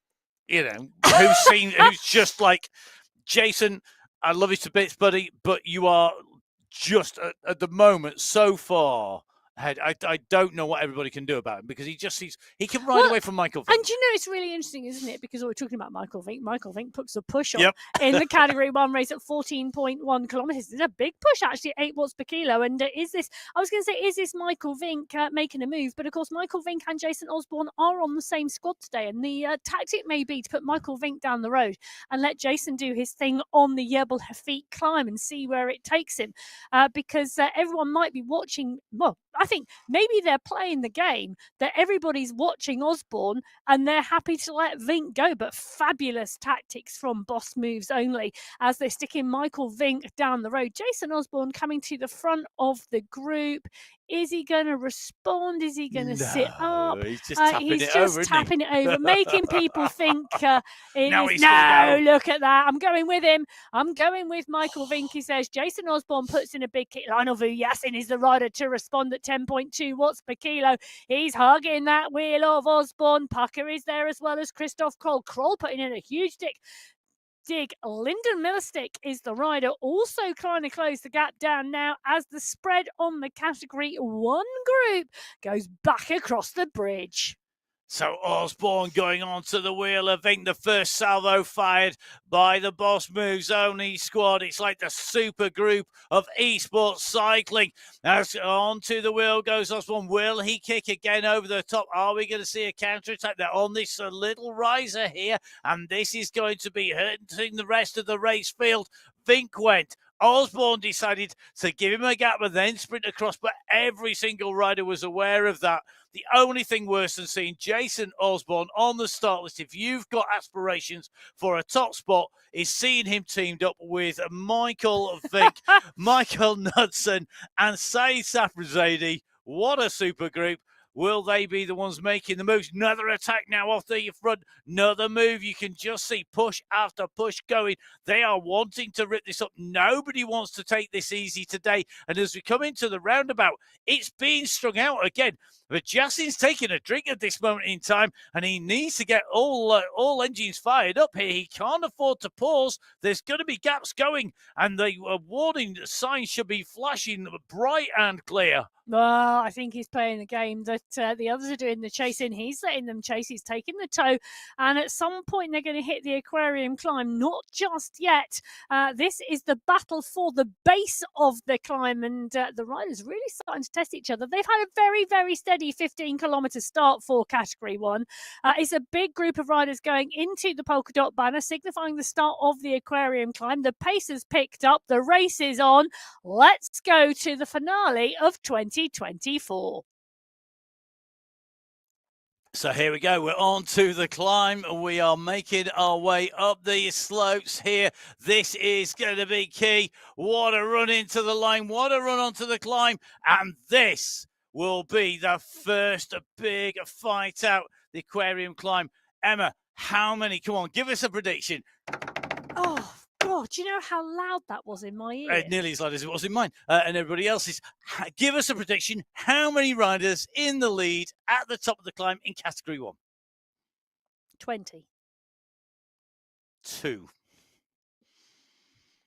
who's just like, Jason, I love you to bits, buddy, but you are just at the moment so far ahead. I don't know what everybody can do about him, because he can ride away from Michael Vink. And it's really interesting, isn't it? Because we're talking about Michael Vink. Michael Vink puts a push on in the Category 1 race at 14.1 kilometres. It's a big push, actually, 8 watts per kilo. And is this Michael Vink making a move? But of course, Michael Vink and Jason Osborne are on the same squad today. And the tactic may be to put Michael Vink down the road and let Jason do his thing on the Jebel Hafit climb and see where it takes him. Because everyone might be watching. Well, I think maybe they're playing the game that everybody's watching Osborne and they're happy to let Vink go. But fabulous tactics from Boss Moves Only as they're sticking Michael Vink down the road. Jason Osborne coming to the front of the group. Is he going to respond? Is he going to sit up? He's just tapping it over, making people think look at that. I'm going with him. I'm going with Michael Vink, he says. Jason Osborne puts in a big kick. Lionel Vuyasin is the rider to respond at 10.2 watts per kilo. He's hugging that wheel of Osborne. Pucker is there as well as Christoph Kroll. Kroll putting in a huge dig. Lyndon Millerstick is the rider, also trying to close the gap down now as the spread on the Category 1 group goes back across the bridge. So Osborne going on to the wheel of Vink. The first salvo fired by the Boss Moves Only squad. It's like the super group of esports cycling. Now onto the wheel goes Osborne. Will he kick again over the top? Are we going to see a counter-attack? They're on this little riser here, and this is going to be hurting the rest of the race field. Vink went. Osborne decided to give him a gap and then sprint across, but every single rider was aware of that. The only thing worse than seeing Jason Osborne on the start list, if you've got aspirations for a top spot, is seeing him teamed up with Michael Vink, Michael Knudsen, and Saeed Safrazadi. What a super group. Will they be the ones making the moves? Another attack now off the front. Another move. You can just see push after push going. They are wanting to rip this up. Nobody wants to take this easy today. And as we come into the roundabout, it's being strung out again. But Jacin's taking a drink at this moment in time, and he needs to get all engines fired up here. He can't afford to pause. There's going to be gaps going, and the warning signs should be flashing bright and clear. Well, I think he's playing the game that the others are doing the chasing. He's letting them chase. He's taking the tow. And at some point, they're going to hit the Aquarium climb. Not just yet. This is the battle for the base of the climb. And the riders really starting to test each other. They've had a very, very steady 15-kilometre start for Category 1. It's a big group of riders going into the polka dot banner, signifying the start of the Aquarium climb. The pace has picked up. The race is on. Let's go to the finale of 2024. So here we go. We're on to the climb. We are making our way up the slopes here. This is going to be key. What a run into the line. What a run onto the climb. And this will be the first big fight out, the Aquarium climb. Emma, how many? Come on, give us a prediction. Oh, God, do you know how loud that was in my ear? Nearly as loud as it was in mine. And everybody else's. Give us a prediction. How many riders in the lead at the top of the climb in Category 1? 20. 2.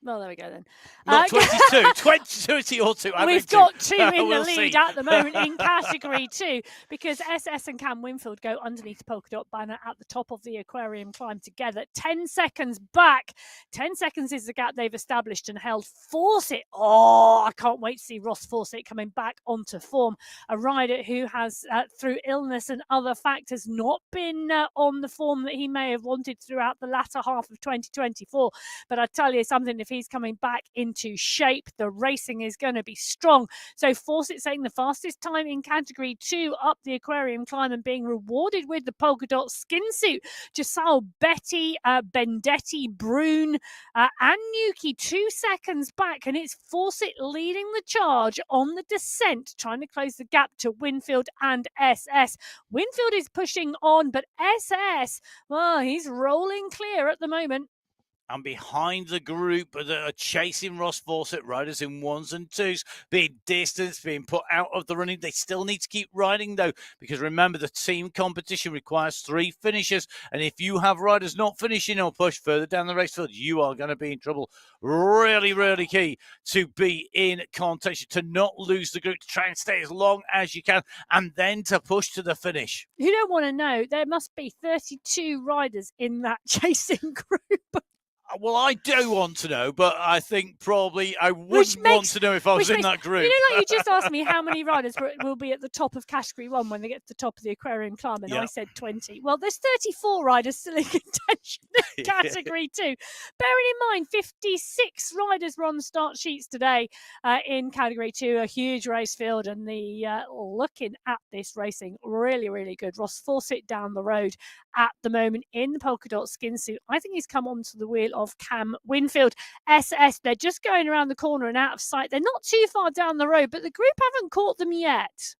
Well, there we go then. Not 22. 20 or 2. We've got 2 in the We'll lead see. at the moment in Category 2 because SS and Cam Winfield go underneath the polka dot banner at the top of the Aquarium climb together. 10 seconds back. 10 seconds is the gap they've established and held. Fawcett. Oh, I can't wait to see Ross Fawcett coming back onto form. A rider who has, through illness and other factors, not been on the form that he may have wanted throughout the latter half of 2024. But I tell you something, if he he's coming back into shape. The racing is going to be strong. So Fawcett saying the fastest time in category 2 up the Aquarium climb and being rewarded with the polka dot skin suit. Giselle, Betty, Bendetti, Brune, and Nuki 2 seconds back, and it's Fawcett leading the charge on the descent, trying to close the gap to Winfield and SS. Winfield is pushing on, but SS, well, he's rolling clear at the moment. And behind the group that are chasing Ross Fawcett, riders in 1s and 2s, being distanced, being put out of the running. They still need to keep riding, though, because remember, the team competition requires 3 finishers. And if you have riders not finishing or push further down the race field, you are going to be in trouble. Really, really key to be in contention, to not lose the group, to try and stay as long as you can, and then to push to the finish. You don't want to know, there must be 32 riders in that chasing group. Well, I do want to know, but I think probably I wouldn't want to know if I was in that group. You know, like you just asked me how many riders will be at the top of category 1 when they get to the top of the Aquarium climb, and I said 20. Well, there's 34 riders still in contention in category 2. Bearing in mind, 56 riders were on the start sheets today in category 2, a huge race field, and the looking at this racing, really, really good. Ross Fawcett down the road at the moment in the polka dot skin suit. I think he's come onto the wheel of Cam Winfield. SS, they're just going around the corner and out of sight. They're not too far down the road, but the group haven't caught them yet.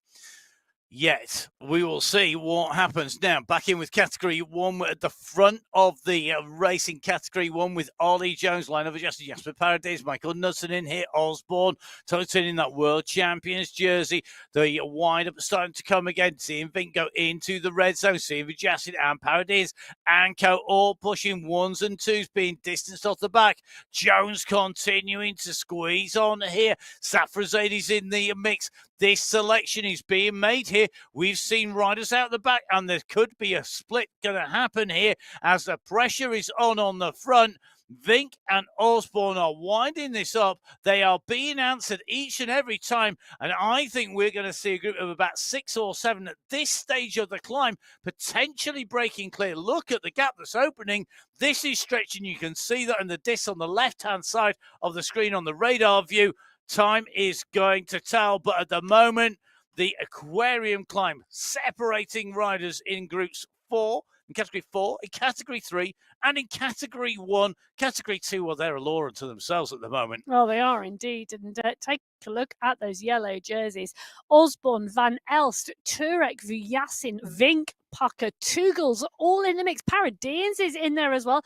We will see what happens. Now, back in with category 1 at the front of the racing category 1 with Ollie Jones, line of adjusted Jasper Paradise, Michael Knudsen in here, Osborne, Toten in that World Champions jersey. The wind-up starting to come again, seeing Vink go into the red zone, seeing Vijacin and Paradise and Co all pushing 1s and 2s, being distanced off the back. Jones continuing to squeeze on here. Safrazadi's in the mix. This selection is being made here. We've seen riders out the back, and there could be a split going to happen here as the pressure is on the front. Vink and Osborne are winding this up. They are being answered each and every time, and I think we're going to see a group of about 6 or 7 at this stage of the climb, potentially breaking clear. Look at the gap that's opening. This is stretching. You can see that in the disc on the left-hand side of the screen on the radar view. Time is going to tell, but at the moment, the Aquarium climb separating riders in groups 4, in category 4, in category 3, and in category 1. Category 2, well, they're a law unto themselves at the moment. Well, they are indeed. And take a look at those yellow jerseys. Osborne, Van Elst, Turek, Vujasin, Vink, Pucker, Tugels, all in the mix. Paradians is in there as well.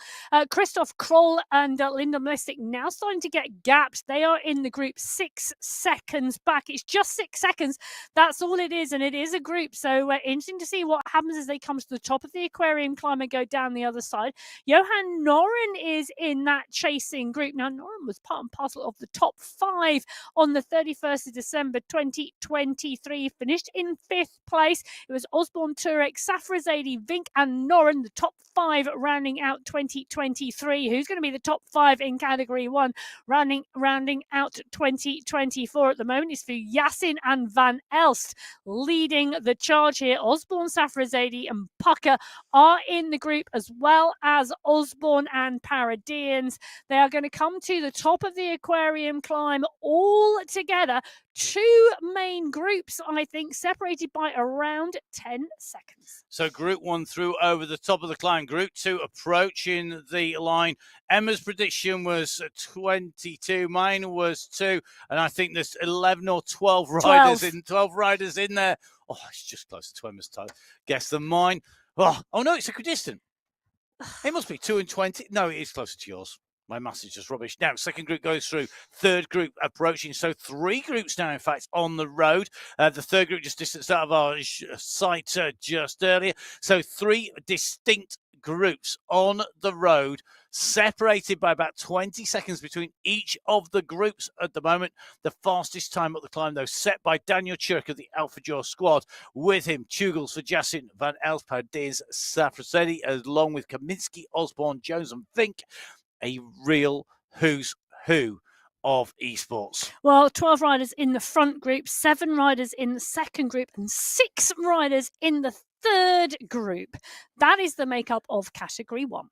Christoph Kroll and Linda Mystic now starting to get gaps. They are in the group 6 seconds back. It's just 6 seconds. That's all it is, and it is a group. So interesting to see what happens as they come to the top of the Aquarium climb and go down the other side. Johan Noren is in that chasing group. Now, Noren was part and parcel of the top 5 on the 31st of December 2023. Finished in 5th place. It was Osborne, Turek, Safrazadi, Vink and Noren, the top 5 rounding out 2023. Who's going to be the top 5 in category 1 rounding out 2024 at the moment is for Yassin and Van Elst leading the charge here. Osborne, Safrazadi and Pucker are in the group, as well as Osborne and Paradians. They are going to come to the top of the Aquarium climb all together. 2 main groups, I think, separated by around 10 seconds. So group 1 through over the top of the climb. Group 2 approaching the line. Emma's prediction was 22. Mine was 2. And I think there's 11 or 12 riders in there. Oh, it's just closer to Emma's guess than mine. Oh no, it's equidistant. It must be 2 and 20. No, it is closer to yours. My maths is just rubbish. Now, second group goes through, third group approaching. So 3 groups now, in fact, on the road. The third group just distanced out of our sight just earlier. So 3 distinct groups on the road, separated by about 20 seconds between each of the groups at the moment. The fastest time up the climb, though, set by Daniel Chirk of the Alpha Jaw squad. With him, Tugels, Vajacin, Van Elspad, Diz, Safrasedi, along with Kaminsky, Osborne, Jones and Vink. A real who's who of esports. Well, 12 riders in the front group, 7 riders in the second group, and 6 riders in the third group. That is the makeup of category 1.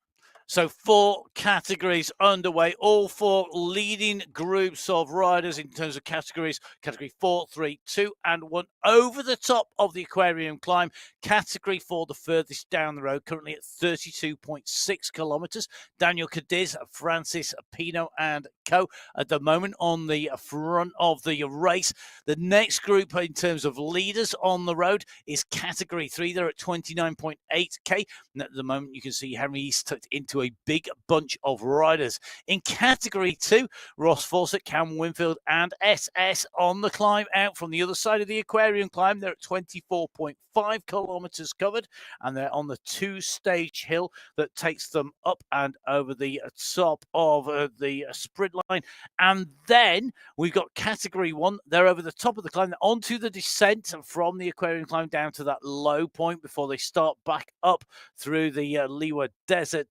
So 4 categories underway, all 4 leading groups of riders in terms of categories. Category 4, 3, 2 and 1 over the top of the Aquarium climb. Category 4, the furthest down the road, currently at 32.6 kilometres. Daniel Cadiz, Francis Pino and co at the moment on the front of the race. The next group in terms of leaders on the road is Category 3. They're at 29.8k. And at the moment, you can see Henry East tucked into a big bunch of riders. In Category 2, Ross Fawcett, Cam Winfield and SS on the climb out from the other side of the Aquarium climb. They're at 24.5 kilometres covered, and they're on the 2-stage hill that takes them up and over the top of the sprint line. And then we've got Category 1. They're over the top of the climb, onto the descent from the Aquarium climb down to that low point before they start back up through the Liwa Desert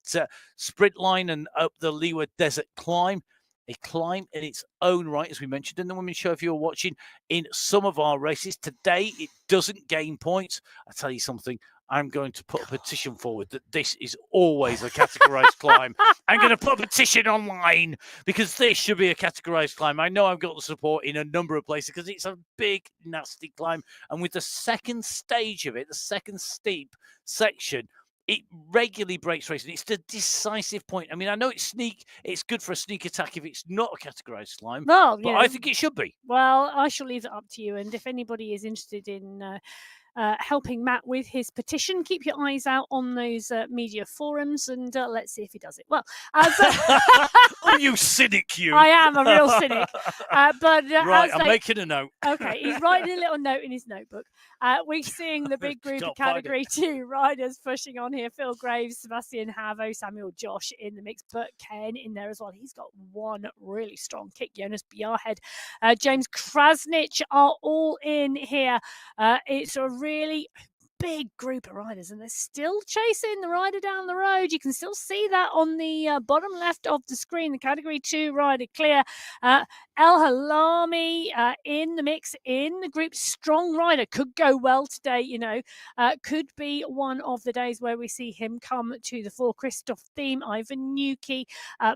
sprint line and up the Liwa Desert climb. A climb in its own right, as we mentioned in the Women's Show, if you're watching in some of our races. Today, it doesn't gain points. I tell you something, I'm going to put a petition forward that this is always a categorized climb. I'm going to put a petition online because this should be a categorized climb. I know I've got the support in a number of places because it's a big, nasty climb. And with the second stage of it, the second steep section, it regularly breaks racing. It's the decisive point. I mean, I know it's good for a sneak attack if it's not a categorized climb, Well, but I think it should be. Well, I shall leave it up to you. And if anybody is interested in helping Matt with his petition, keep your eyes out on those media forums, and let's see if he does it. Well, as Oh, you cynic, you! I am a real cynic. But right, I'm making a note. Okay, he's writing a little note in his notebook. We're seeing the big group of Category 2 riders pushing on here. Phil Graves, Sebastian Havo, Samuel Josh in the mix, but Ken in there as well. He's got one really strong kick. Jonas Bjarhead, James Krasnich are all in here. It's a really big group of riders, and they're still chasing the rider down the road. You can still see that on the bottom left of the screen. The Category 2 rider clear. El Halami in the mix in the group. Strong rider, could go well today, could be one of the days where we see him come to the fore. Christoph Thiem, Ivan Nuki,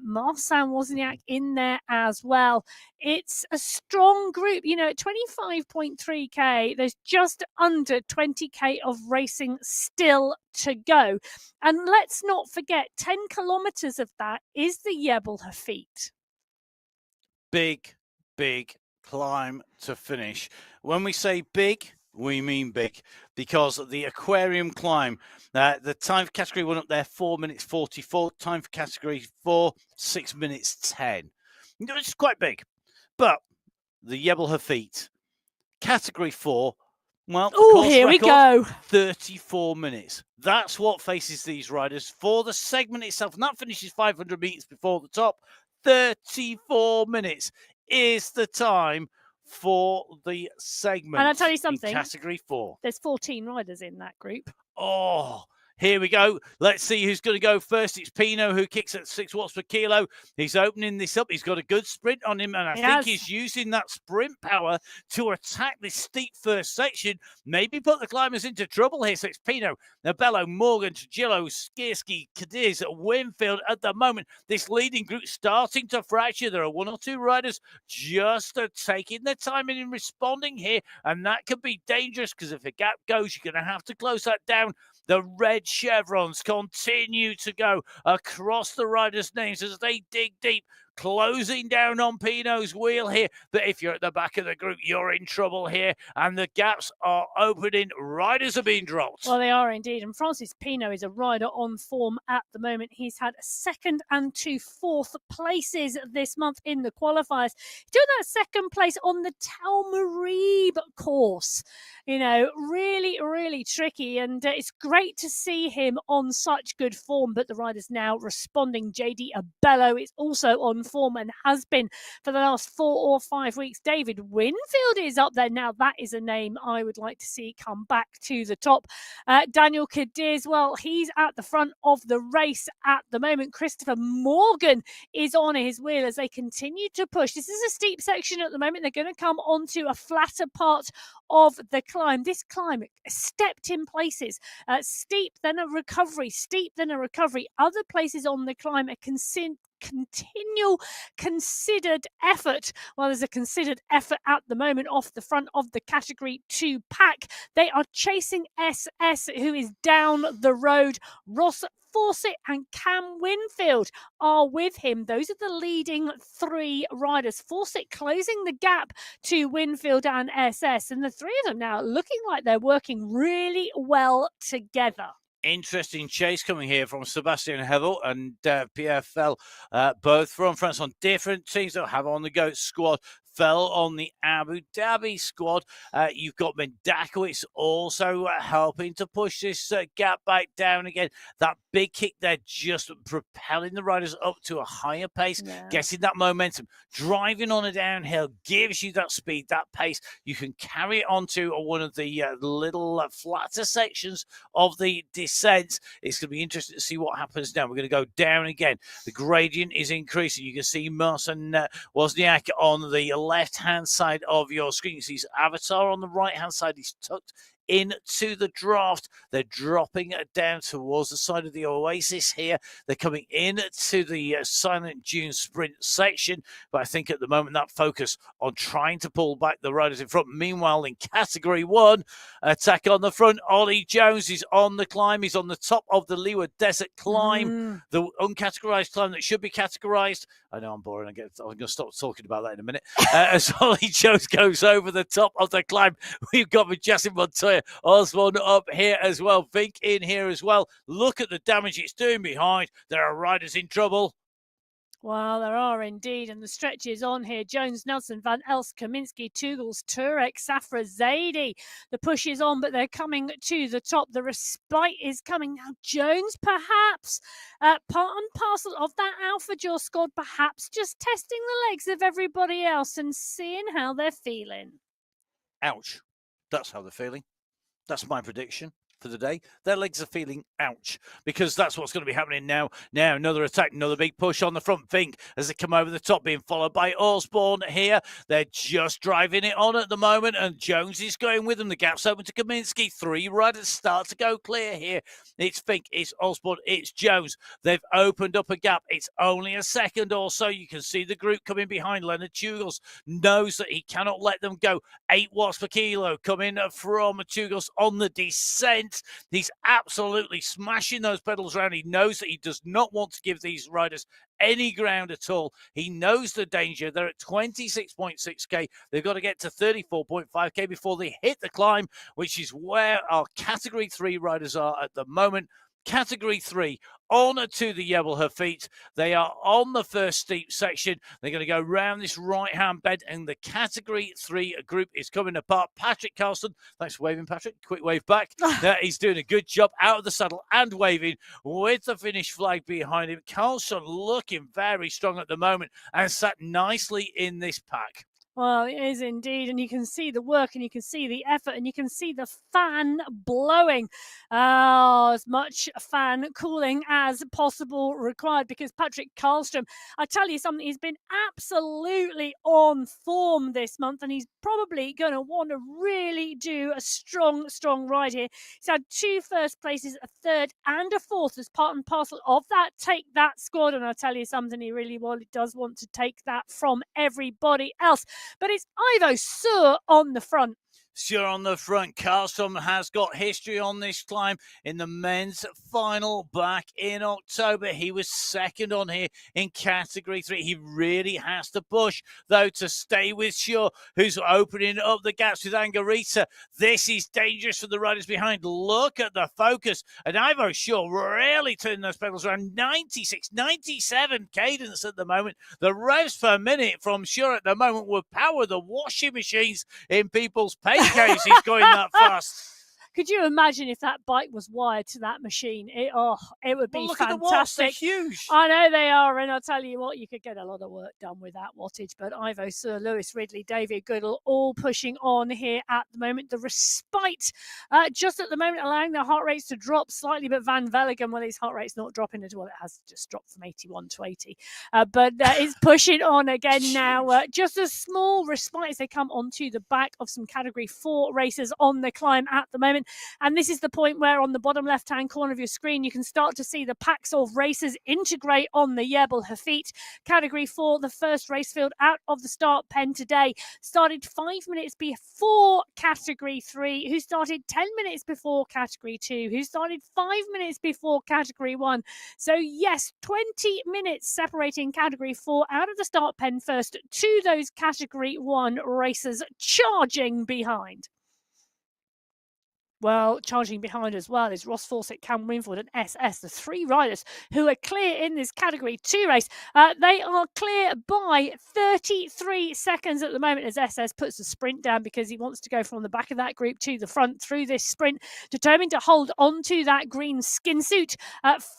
Marcin Wozniak in there as well. It's a strong group, at 25.3k. There's just under 20k of racing still to go. And let's not forget, 10 kilometres of that is the Jebel Hafit. Big, big climb to finish. When we say big, we mean big, because the Aquarium climb, the time for Category 1 up there, 4 minutes 44. Time for Category 4, 6 minutes 10. It's quite big. But the Jebel Hafit, Category 4, well, here we go. 34 minutes. That's what faces these riders for the segment itself. And that finishes 500 meters before the top. 34 minutes is the time for the segment. And I'll tell you something. Category 4. There's 14 riders in that group. Oh, here we go. Let's see who's going to go first. It's Pino, who kicks at 6 watts per kilo. He's opening this up. He's got a good sprint on him, and I think he's using that sprint power to attack this steep first section. Maybe put the climbers into trouble here. So it's Pino, Nabello, Morgan, Trujillo, Skierski, Cadiz, Winfield at the moment. This leading group starting to fracture. There are 1 or 2 riders just taking their time in responding here, and that could be dangerous because if a gap goes, you're going to have to close that down. The red chevrons continue to go across the riders' names as they dig deep, closing down on Pino's wheel here. But if you're at the back of the group, you're in trouble here, and the gaps are opening. Riders are being dropped. Well, they are indeed. And Francis Pino is a rider on form at the moment. He's had 2nd and 2 4th places this month in the qualifiers. He's doing that 2nd place on the Tel Marib course. Really, really tricky. And it's great to see him on such good form. But the rider's now responding. JD Abello is also on on form and has been for the last 4 or 5 weeks. David Winfield is up there. Now, that is a name I would like to see come back to the top. Daniel Cadiz, well, he's at the front of the race at the moment. Christopher Morgan is on his wheel as they continue to push. This is a steep section at the moment. They're going to come onto a flatter part of the climb. This climb stepped in places, steep, then a recovery, steep, then a recovery. Other places on the climb are continual considered effort. Well, there's a considered effort at the moment off the front of the Category 2 pack. They are chasing SS, who is down the road. Ross Fawcett and Cam Winfield are with him. Those are the leading 3 riders. Fawcett closing the gap to Winfield and SS, and the 3 of them now looking like they're working really well together. Interesting chase coming here from Sebastian Hevel and Pierre Fell, both from France on different teams. They'll have on the GOAT squad. Fell on the Abu Dhabi squad. You've got Mendakowicz also helping to push this gap back down again. That big kick there just propelling the riders up to a higher pace, getting that momentum. Driving on a downhill gives you that speed, that pace. You can carry it onto one of the little flatter sections of the descent. It's going to be interesting to see what happens now. We're going to go down again. The gradient is increasing. You can see Marcin Wozniak on the left-hand side of your screen. You see his avatar on the right-hand side. He's tucked into the draft. They're dropping down towards the side of the Oasis here. They're coming in to the Silent Dune sprint section, but I think at the moment that focus on trying to pull back the riders in front. Meanwhile, in Category 1, attack on the front. Ollie Jones is on the climb. He's on the top of the Liwa Desert climb, the uncategorized climb that should be categorized. I know I'm boring. I'm going to stop talking about that in a minute. As Ollie Jones goes over the top of the climb, we've got Justin Montoya Osborne up here as well. Vink in here as well. Look at the damage it's doing behind. There are riders in trouble. Well, there are indeed, and the stretch is on here. Jones, Nelson, Van Els, Kaminsky, Tugels, Turek, Safra, Zaidi. The push is on, but they're coming to the top. The respite is coming now. Jones, perhaps, part and parcel of that Alpha Jaw squad, perhaps just testing the legs of everybody else and seeing how they're feeling. Ouch. That's how they're feeling. That's my prediction for the day. Their legs are feeling ouch, because that's what's going to be happening now. Now, another attack, another big push on the front. Vink as they come over the top, being followed by Osborne here. They're just driving it on at the moment, and Jones is going with them. The gap's open to Kaminsky. 3 riders start to go clear here. It's Vink, it's Osborne, it's Jones. They've opened up a gap. It's only a second or so. You can see the group coming behind. Leonard Tugels knows that he cannot let them go. 8 watts per kilo coming from Tugels on the descent. He's absolutely smashing those pedals around. He knows that he does not want to give these riders any ground at all. He knows the danger. They're at 26.6k. They've got to get to 34.5k before they hit the climb, which is where our Category 3 riders are at the moment. Category 3, on to the Yebelher feet. They are on the first steep section. They're going to go round this right-hand bend, and the Category 3 group is coming apart. Patrick Carlson, thanks for waving, Patrick. Quick wave back. He's doing a good job out of the saddle and waving with the finish flag behind him. Carlson looking very strong at the moment and sat nicely in this pack. Well, it is indeed, and you can see the work, and you can see the effort, and you can see the fan blowing. As much fan cooling as possible required, because Patrick Karlstrom, I tell you something, he's been absolutely on form this month, and he's probably going to want to really do a strong ride here. He's had 2 first places, a 3rd and a 4th as part and parcel of that Take That squad, and I tell you something, he really does want to take that from everybody else. But it's Ivo Sur on the front. Sure, on the front, Karlstrom has got history on this climb in the men's final back in October. He was second on here in Category 3. He really has to push, though, to stay with Shaw, who's opening up the gaps with Angarita. This is dangerous for the riders behind. Look at the focus. And Ivo Shaw really turning those pedals around. 96, 97 cadence at the moment. The revs per minute from Shaw at the moment would power the washing machines in people's paint case. He's going that fast. Could you imagine if that bike was wired to that machine? It would be Look fantastic. at the watts, they're huge. I know they are, and I'll tell you what, you could get a lot of work done with that wattage. But Ivo, Sir Lewis, Ridley, David Goodall, all pushing on here at the moment. The respite, just at the moment, allowing their heart rates to drop slightly. But Van Velligen, well, his heart rate's not dropping at all. It has just dropped from 81 to 80. But it's pushing on again now. Just a small respite as they come onto the back of some Category 4 racers on the climb at the moment. And this is the point where on the bottom left-hand corner of your screen, you can start to see the packs of racers integrate on the Jebel Hafit. Category 4, the first race field out of the start pen today, started 5 minutes before Category 3, who started 10 minutes before Category 2, who started 5 minutes before Category 1. So yes, 20 minutes separating Category 4 out of the start pen first to those Category 1 racers charging behind. Well, charging behind as well is Ross Fawcett, Cam Winford and SS, the three riders who are clear in this Category 2 race. They are clear by 33 seconds at the moment as SS puts the sprint down because he wants to go from the back of that group to the front through this sprint, determined to hold on to that green skin suit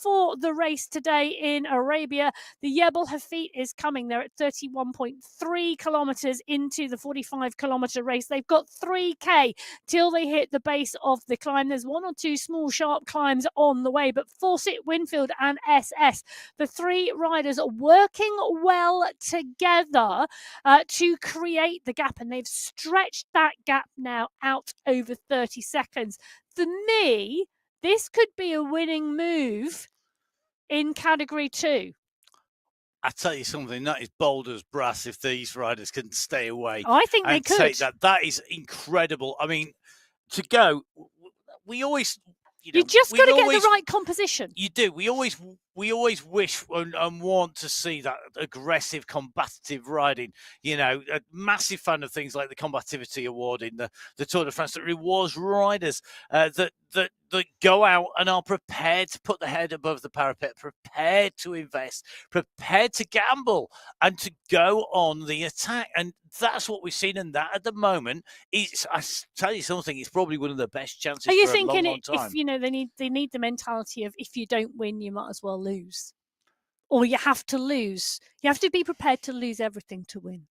for the race today in Arabia. The Jebel Hafit is coming. They're at 31.3 kilometres into the 45-kilometre race. They've got 3K till they hit the base of the climb. There's one or two small sharp climbs on the way, but Fawcett, Winfield and SS, the three riders are working well together to create the gap, and they've stretched that gap now out over 30 seconds. For me, this could be a winning move in Category 2. I tell you something, that is bold as brass if these riders can stay away. I think they could. Take that. That is incredible. I mean, to go, we always, you just got to get the right composition. You do. We always wish and want to see that aggressive, combative riding. You know, a massive fan of things like the Combativity Award in the Tour de France that rewards riders that go out and are prepared to put the head above the parapet, prepared to invest, prepared to gamble, and to go on the attack. And that's what we've seen. And that at the moment is, I tell you something, it's probably one of the best chances. Are you thinking if they need the mentality of if you don't win, you might as well lose, or you have to lose? You have to be prepared to lose everything to win.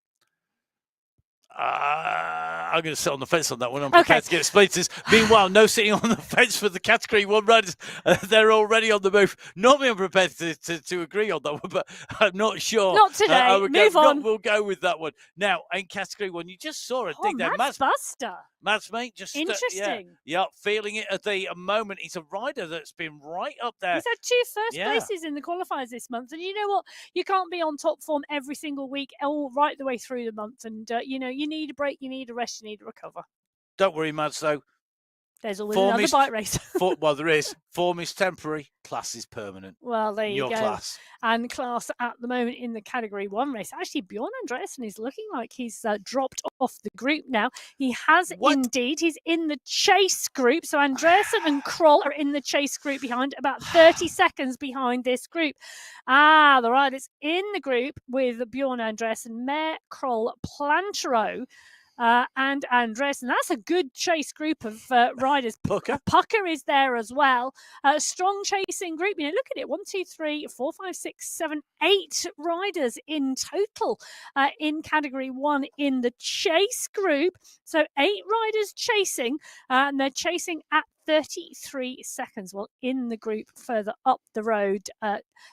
I'm going to sit on the fence on that one. I'm prepared to get splinters. Meanwhile, no sitting on the fence for the Category 1 riders. They're already on the move. Normally, I'm prepared to agree on that one, but I'm not sure. Not today. Move on. We'll go with that one. Now, in Category 1, you just saw a thing there. Mads Buster. Mads, mate, just interesting. Yeah, feeling it at the moment. He's a rider that's been right up there. He's had 2 first places in the qualifiers this month, and you know what? You can't be on top form every single week, all right the way through the month. And you need a break, you need a rest, you need to recover. Don't worry, Mads. Though there's always another bike race. Well, there is. Form is temporary. Class is permanent. Well, there you go. Class. And class at the moment in the Category 1 race. Actually, Bjorn Andreasen is looking like he's dropped off the group now. He has indeed. He's in the chase group. So Andreasen and Kroll are in the chase group behind, about 30 seconds behind this group. The riders in the group with Bjorn Andreasen, Mayer, Kroll, Plantero, and Andreasen. That's a good chase group of riders. Pucker is there as well. Strong chasing group. Look at it. 1, 2, 3, 4, 5, 6, 7, 8 riders in total in Category 1 in the chase group. So 8 riders chasing, and they're chasing at 33 seconds. Well, in the group further up the road,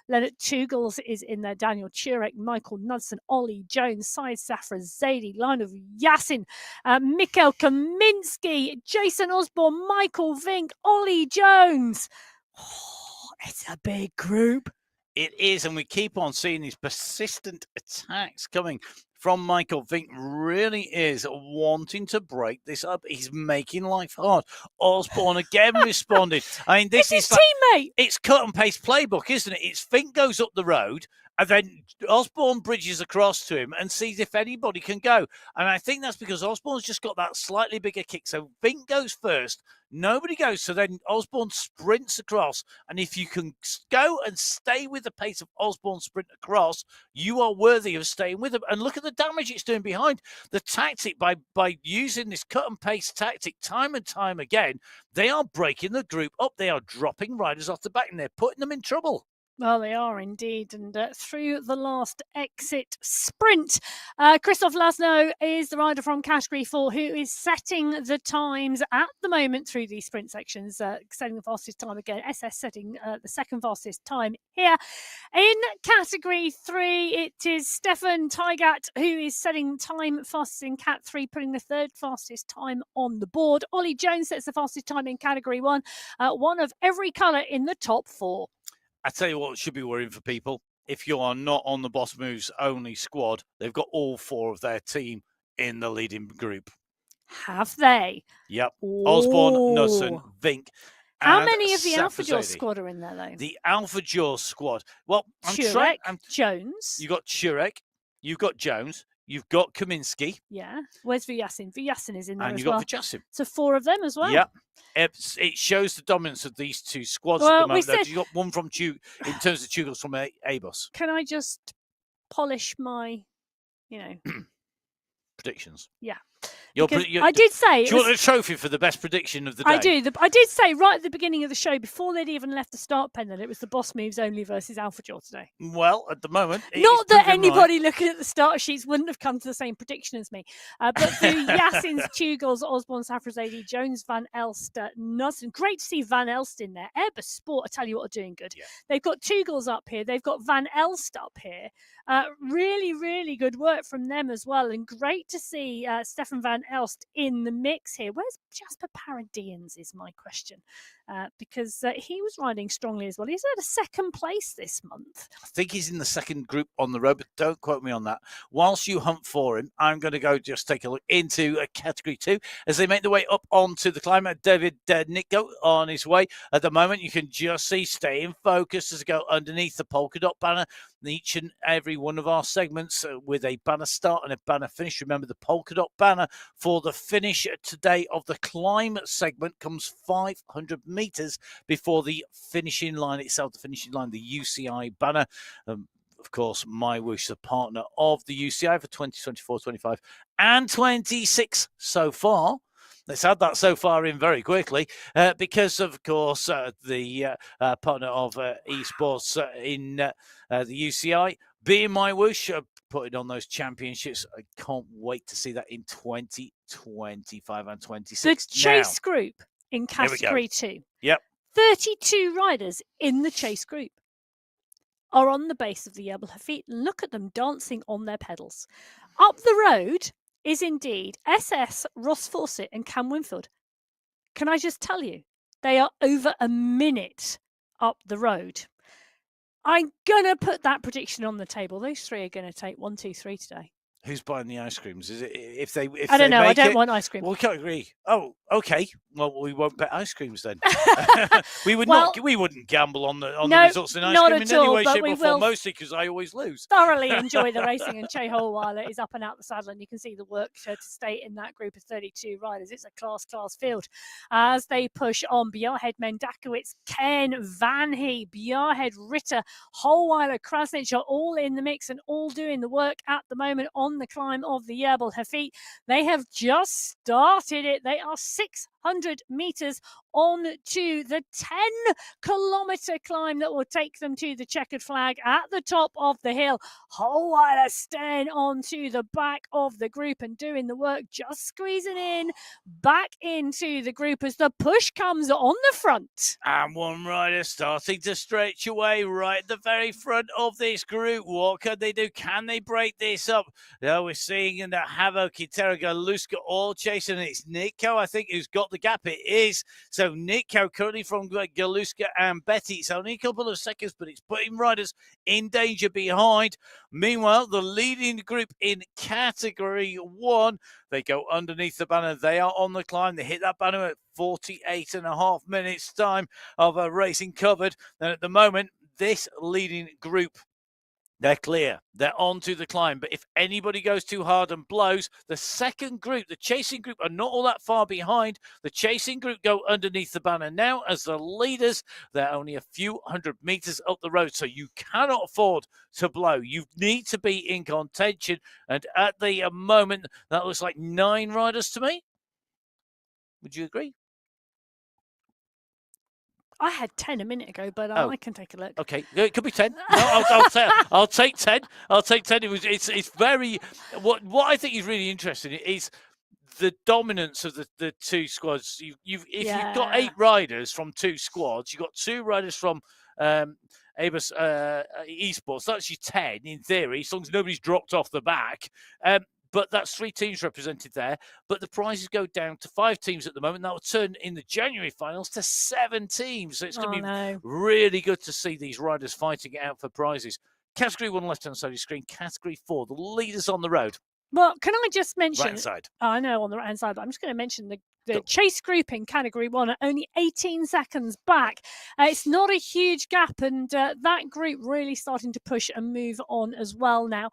Leonard Tugels is in there, Daniel Chirek, Michael Knudsen, Ollie Jones, Syed Safra Zaidi, line of Yasin, Mikhail Kaminsky, Jason Osborne, Michael Vink, Ollie Jones. It's a big group. It is, and we keep on seeing these persistent attacks coming from Michael Vink. Really is wanting to break this up. He's making life hard. Osborne again responded. I mean, this is his teammate. It's cut and paste playbook, isn't it? It's Vink goes up the road, And then Osborne bridges across to him and sees if anybody can go. And I think that's because Osborne's just got that slightly bigger kick. So Vink goes first. Nobody goes. So then Osborne sprints across. And if you can go and stay with the pace of Osborne's sprint across, you are worthy of staying with him. And look at the damage it's doing behind. The tactic, by using this cut and paste tactic time and time again, they are breaking the group up. They are dropping riders off the back and they're putting them in trouble. Well, they are indeed. And through the last exit sprint, Christoph Laszlo is the rider from Category 4 who is setting the times at the moment through these sprint sections, setting the fastest time again. SS setting the second fastest time here. In Category 3, it is Stefan Teigat who is setting time fastest in Cat 3, putting the third fastest time on the board. Ollie Jones sets the fastest time in Category 1, one of every colour in the top 4. I tell you what should be worrying for people. If you are not on the Boss Moves only squad, they've got all 4 of their team in the leading group. Have they? Yep. Osborne, Knudsen, Vink. How many of the Alpha Jaws squad are in there, though? The Alpha Jaws squad. Well, Churek, Jones. You've got Churek, you've got Jones, you've got Kaminsky. Yeah. Where's Vyasin? Vyasin is in there and as you've well. got Vyasin. So 4 of them as well. Yep. It shows the dominance of these 2 squads Well, at the moment. we said- You've got one from in terms of Tugels from Abos. Can I just polish my, Predictions. Yeah. Because I did say... Do you want a trophy for the best prediction of the day? I do. I did say right at the beginning of the show, before they'd even left the start pen, that it was the Boss Moves only versus Alpha Jaw today. Well, at the moment... Not that anybody looking at the start sheets wouldn't have come to the same prediction as me. But through Yasin's, Tugels, Osborne, Safrazadi, Jones, Van Elst, Knudsen. Great to see Van Elst in there. Airbus Sport, I tell you what, are doing good. Yeah. They've got Tugels up here. They've got Van Elst up here. Really, really good work from them as well. And great to see Stefan Van Elst in the mix here. Where's Jasper Paradians is my question. Because he was riding strongly as well. He's at a second place this month. I think he's in the second group on the road, but don't quote me on that. Whilst you hunt for him, I'm going to go just take a look into Category 2 as they make their way up onto the climb. David Nicko on his way. At the moment, you can just see staying focused as they go underneath the polka dot banner. Each and every one of our segments with a banner start and a banner finish. Remember, the polka dot banner for the finish today of the climb segment comes 500 meters before the finishing line itself, the finishing line, the UCI banner. Of course, MyWhoosh, the partner of the UCI for 2024, 25 and 26 so far. Let's add that so far in very quickly because, of course, the partner of esports in the UCI, being MyWhoosh, putting on those championships. I can't wait to see that in 2025 and 26. The Chase group in Category 2. Yep. 32 riders in the Chase group are on the base of the Jebel Hafit. Look at them dancing on their pedals. Up the road is indeed SS, Ross Fawcett and Cam Winfield. Can I just tell you, they are over a minute up the road. I'm going to put that prediction on the table. Those 3 are going to take 1, 2, 3 today. Who's buying the ice creams? Is it if I don't know. I don't it, want ice cream. Well, we can't agree. Oh, okay. Well, we won't bet ice creams then. We wouldn't gamble on the results in ice cream in any way, shape, or form. Mostly because I always lose. Thoroughly enjoy the racing, and Che Holweiler is up and out the saddle, and you can see the work to stay in that group of 32 riders. It's a class field as they push on. Bjarhed Mendakowicz, Ken Vanhee, Bjarhed Ritter, Holweiler, Krasnich are all in the mix and all doing the work at the moment on the climb of the Jebel Hafit. They have just started it. They are 600 meters on to the 10-kilometer climb that will take them to the checkered flag at the top of the hill. Holweiler staying on to the back of the group and doing the work, just squeezing in back into the group as the push comes on the front. And one rider starting to stretch away right at the very front of this group. What can they do? Can they break this up? Now we're seeing in the Havo, Kitera, Galuska all chasing. It's Nitko, I think, who's got the gap. It is. So Nitko currently from Galuska and Betty. It's only a couple of seconds, but it's putting riders in danger behind. Meanwhile, the leading group in Category 1, they go underneath the banner. They are on the climb. They hit that banner at 48.5 minutes time of racing covered. And at the moment, this leading group They're clear. They're on to the climb. But if anybody goes too hard and blows, the second group, the chasing group, are not all that far behind. The chasing group go underneath the banner now as the leaders. They're only a few hundred meters up the road, so you cannot afford to blow. You need to be in contention. And at the moment, that looks like 9 riders to me. Would you agree? I had 10 a minute ago, but Oh. I can take a look. Okay, it could be 10. No, I'll take 10. I'll take 10. It's very what I think is really interesting is the dominance of the two squads. If you've got 8 riders from 2 squads, you've got 2 riders from Abus Esports. That's your 10 in theory, as long as nobody's dropped off the back. But that's 3 teams represented there. But the prizes go down to 5 teams at the moment. That will turn in the January finals to 7 teams. So it's going to be really good to see these riders fighting it out for prizes. Category 1, left-hand side of the screen. Category 4, the leaders on the road. Well, can I just mention... Right-hand side. I know, on the right-hand side, but I'm just going to mention the chase group in Category 1 are only 18 seconds back. It's not a huge gap, and that group really starting to push and move on as well now,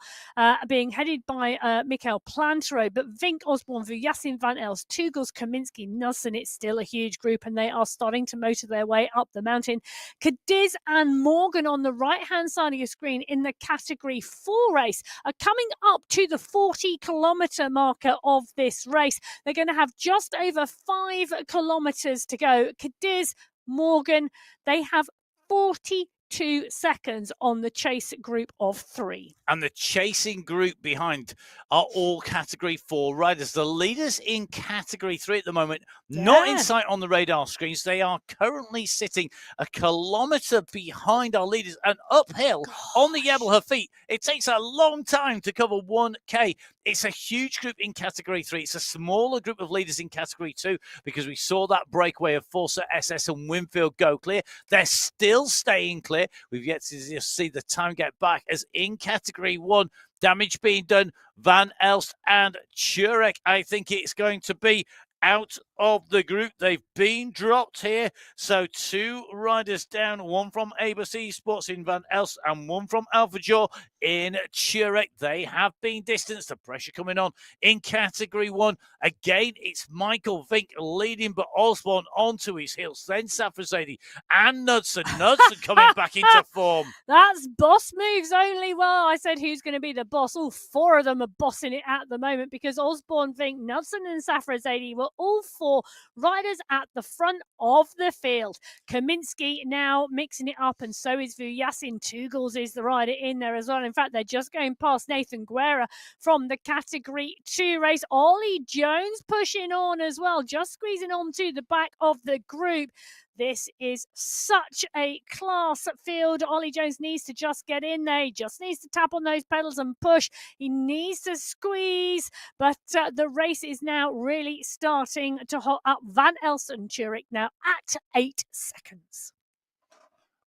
being headed by Mikhail Plantero, but Vink, Osborne, Vujasin, Van Els, Tugels, Kaminski, Nelson. It's still a huge group, and they are starting to motor their way up the mountain. Cadiz and Morgan on the right-hand side of your screen in the Category 4 race are coming up to the 40-kilometre marker of this race. They're going to have just over 5 kilometres to go. Cadiz, Morgan, they have 42 seconds on the chase group of 3. And the chasing group behind are all Category 4 riders. The leaders in Category 3 at the moment, not in sight on the radar screens. They are currently sitting a kilometre behind our leaders and uphill on the Yabelha feet. It takes a long time to cover 1K. It's a huge group in Category 3. It's a smaller group of leaders in Category 2 because we saw that breakaway of Forza SS and Winfield go clear. They're still staying clear. We've yet to see the time get back as in Category 1, damage being done. Van Elst and Turek, I think it's going to be out of the group. They've been dropped here. So 2 riders down, 1 from Abus Esports in Van Elst and 1 from AlphaJaw in Turek. They have been distanced. The pressure coming on in Category 1. Again, it's Michael Vink leading, but Osborne onto his heels. Then Safrazadi and Knudsen. Knudsen coming back into form. That's boss moves only. Well, I said who's going to be the boss. All 4 of them are bossing it at the moment because Osborne, Vink, Knudsen and Safrazadi were all 4 riders at the front of the field. Kaminski now mixing it up, and so is Vujasin. Tugels is the rider in there as well. In fact, they're just going past Nathan Guerra from the Category 2 race. Ollie Jones pushing on as well, just squeezing on to the back of the group. This is such a class field. Ollie Jones needs to just get in there. He just needs to tap on those pedals and push. He needs to squeeze. But the race is now really starting to hot up. Van Elst and Turek now at 8 seconds.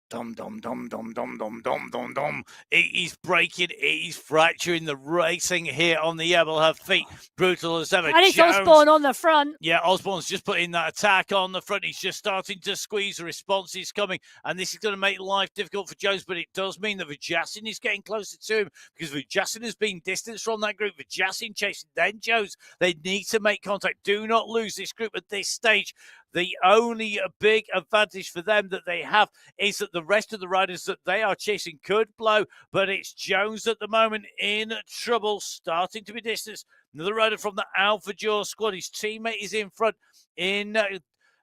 Dum, dum, dum, dum, dum, dum, dum, dum, dum. It is breaking. It is fracturing the racing here on the Yabelha feet. Brutal as ever. And it's Osborne on the front. Yeah, Osborne's just putting that attack on the front. He's just starting to squeeze. The response is coming. And this is going to make life difficult for Jones, but it does mean that Vujasin is getting closer to him because Vujasin has been distanced from that group. Vujasin chasing, then Jones. They need to make contact. Do not lose this group at this stage. The only big advantage for them that they have is that the rest of the riders that they are chasing could blow, but it's Jones at the moment in trouble, starting to be distanced. Another rider from the AlphaJaw squad. His teammate is in front in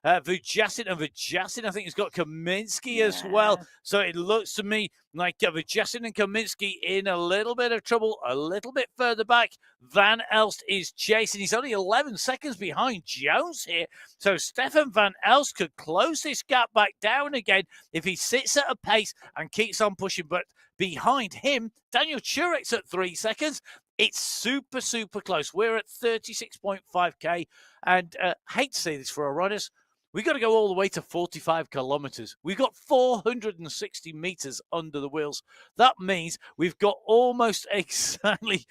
Vujasin, and Vujasin, I think, has got Kaminski as well. So it looks to me like Vujasin and Kaminski in a little bit of trouble, a little bit further back. Van Elst is chasing. He's only 11 seconds behind Jones here. So Stefan Van Elst could close this gap back down again if he sits at a pace and keeps on pushing. But behind him, Daniel Turek's at 3 seconds. It's super, super close. We're at 36.5K. And hate to say this for our riders, we've got to go all the way to 45 kilometers. We've got 460 meters under the wheels. That means we've got almost exactly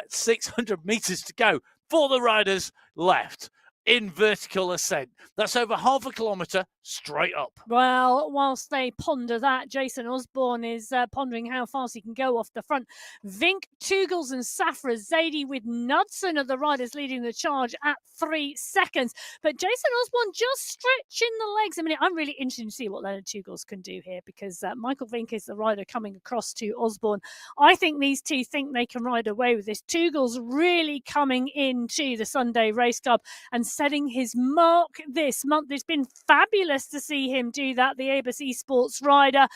600 meters to go for the riders left. in vertical ascent. That's over half a kilometre straight up. Well, whilst they ponder that, Jason Osborne is pondering how fast he can go off the front. Vink, Tugels and Safra Zadie with Knudsen of the riders leading the charge at 3 seconds. But Jason Osborne just stretching the legs. I mean, I'm really interested to see what Leonard Tugels can do here because Michael Vink is the rider coming across to Osborne. I think these two think they can ride away with this. Tugels really coming into the Sunday Race Club and setting his mark this month. It's been fabulous to see him do that. The ABC Sports rider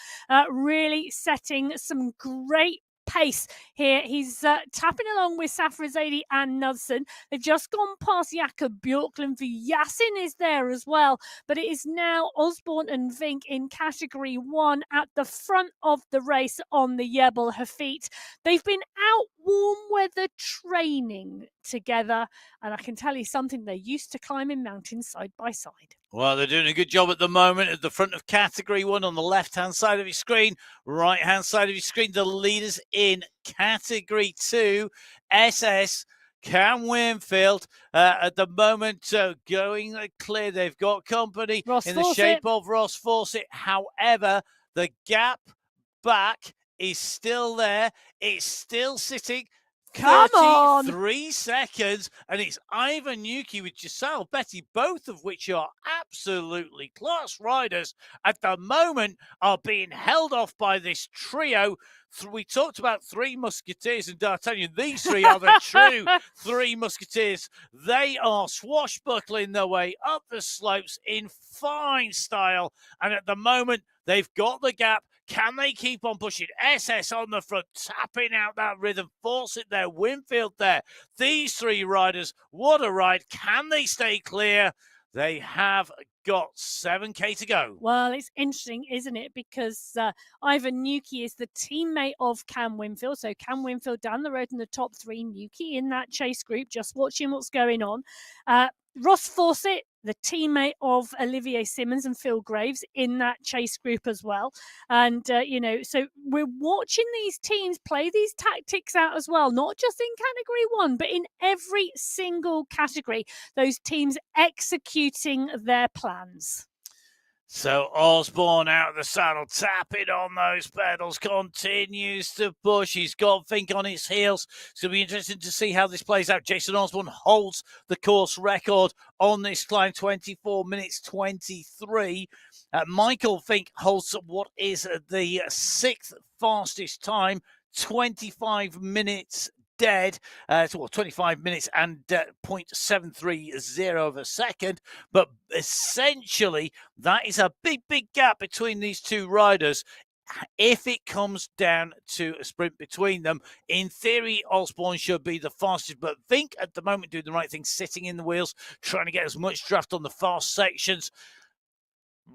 really setting some great pace here. He's tapping along with Safra Zadie and Knudsen. They've just gone past Jakob Bjorklund. Yasin is there as well, but it is now Osborne and Vink in category 1 at the front of the race on the Jebel Hafit. They've been out warm weather training together, and I can tell you something, they're used to climbing mountains side by side. Well, they're doing a good job at the moment at the front of category 1 on the left-hand side of your screen, right-hand side of your screen. The leaders in category 2, SS, Cam Winfield, at the moment going clear. They've got company Ross in Fawcett. the shape of Ross Fawcett. However, the gap back is still there. It's still sitting. Come on. 33 seconds, and it's Ivan Yuki with Giselle Betty, both of which are absolutely class riders at the moment, are being held off by this trio. We talked about Three Musketeers and D'Artagnan. These three are the true Three Musketeers. They are swashbuckling their way up the slopes in fine style, and at the moment, they've got the gap. Can they keep on pushing? SS on the front, tapping out that rhythm. Fawcett there, Winfield there. These three riders, what a ride. Can they stay clear? They have got 7K to go. Well, it's interesting, isn't it? Because Ivan Nuki is the teammate of Cam Winfield. So Cam Winfield down the road in the top 3, Nuki in that chase group, just watching what's going on. Ross Fawcett, the teammate of Olivier Simmons and Phil Graves in that chase group as well. And, so we're watching these teams play these tactics out as well, not just in category 1, but in every single category, those teams executing their plans. So Osborne out of the saddle, tapping on those pedals, continues to push. He's got Vink on his heels. It's going to be interesting to see how this plays out. Jason Osborne holds the course record on this climb, 24 minutes 23. Michael Vink holds what is the 6th fastest time, 25 minutes dead, 25 minutes and 0.730 of a second. But essentially, that is a big gap between these two riders. If it comes down to a sprint between them, in theory, Osborne should be the fastest. But Vink at the moment doing the right thing, sitting in the wheels, trying to get as much draft on the fast sections.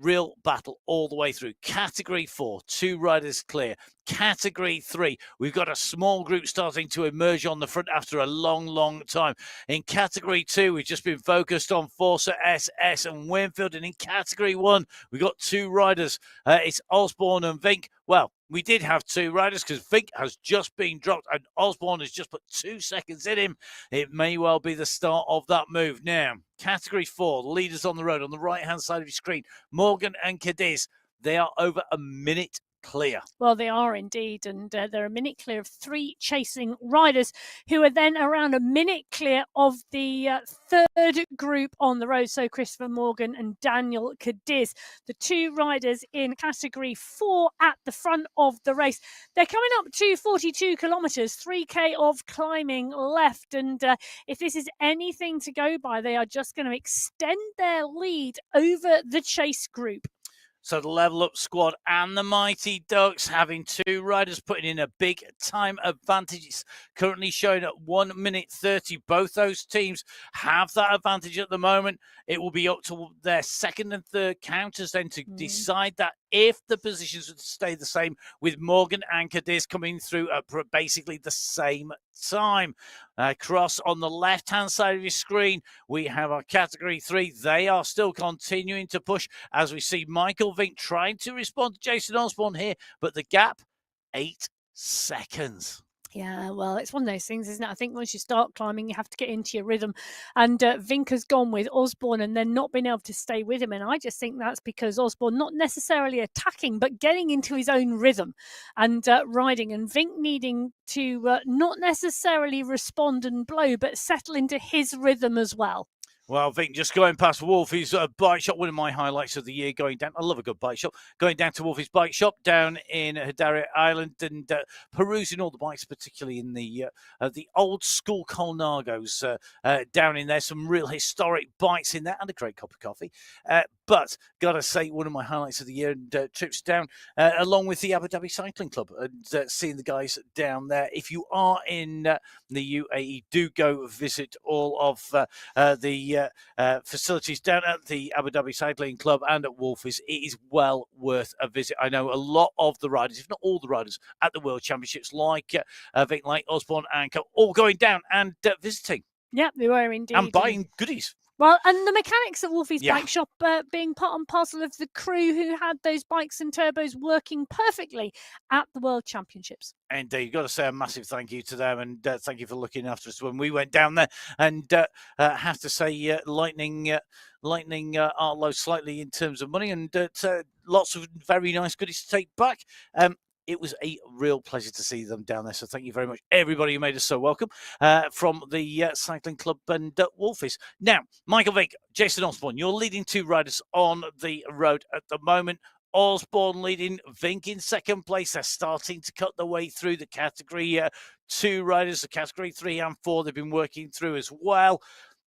Real battle all the way through. Category 4, 2 riders clear. Category 3, we've got a small group starting to emerge on the front after a long time. In Category 2, we've just been focused on Forza SS and Winfield. And in Category 1, we've got 2 riders. It's Osborne and Vink. Well, we did have 2 riders because Vink has just been dropped and Osborne has just put 2 seconds in him. It may well be the start of that move. Now, Category 4, leaders on the road on the right-hand side of your screen, Morgan and Cadiz, they are over a minute clear. Well, they are indeed, and they're a minute clear of 3 chasing riders who are then around a minute clear of the 3rd group on the road. So Christopher Morgan and Daniel Cadiz, the 2 riders in category 4 at the front of the race. They're coming up to 42 kilometres, 3K of climbing left, and if this is anything to go by, they are just going to extend their lead over the chase group. So the Level Up squad and the Mighty Ducks having 2 riders putting in a big time advantage. It's currently showing at 1 minute 30. Both those teams have that advantage at the moment. It will be up to their 2nd and 3rd counters then to decide that, if the positions would stay the same, with Morgan and Cadiz coming through at basically the same time. Across on the left-hand side of your screen, we have our Category 3. They are still continuing to push as we see Michael Vink trying to respond to Jason Osborne here, but the gap, 8 seconds. Yeah, well, it's one of those things, isn't it? I think once you start climbing, you have to get into your rhythm. And Vinker's gone with Osborne and then not been able to stay with him. And I just think that's because Osborne not necessarily attacking, but getting into his own rhythm and riding. And Vink needing to not necessarily respond and blow, but settle into his rhythm as well. Well, Vink just going past Wolfie's bike shop, one of my highlights of the year, going down. I love a good bike shop. Going down to Wolfie's bike shop down in Hadari Island and perusing all the bikes, particularly in the old school Colnagos down in there. Some real historic bikes in there and a great cup of coffee. But gotta say, one of my highlights of the year and trips down along with the Abu Dhabi Cycling Club and seeing the guys down there. If you are in the UAE, do go visit all of the facilities down at the Abu Dhabi Cycling Club and at Wolfies. It is well worth a visit. I know a lot of the riders, if not all the riders at the World Championships, like Vink, like Osborne and Co, all going down and visiting. Yeah, they were indeed. And buying goodies. Well, and the mechanics at Wolfie's bike shop being part and parcel of the crew who had those bikes and turbos working perfectly at the World Championships. And you've got to say a massive thank you to them, and thank you for looking after us when we went down there. And have to say, lightning our low slightly in terms of money, and lots of very nice goodies to take back. It was a real pleasure to see them down there. So thank you very much, everybody who made us so welcome from the Cycling Club and Wolfies. Now, Michael Vink, Jason Osborne, you're leading two riders on the road at the moment. Osborne leading, Vink in second place. They're starting to cut their way through the category 2 riders, the category 3 and 4 they've been working through as well.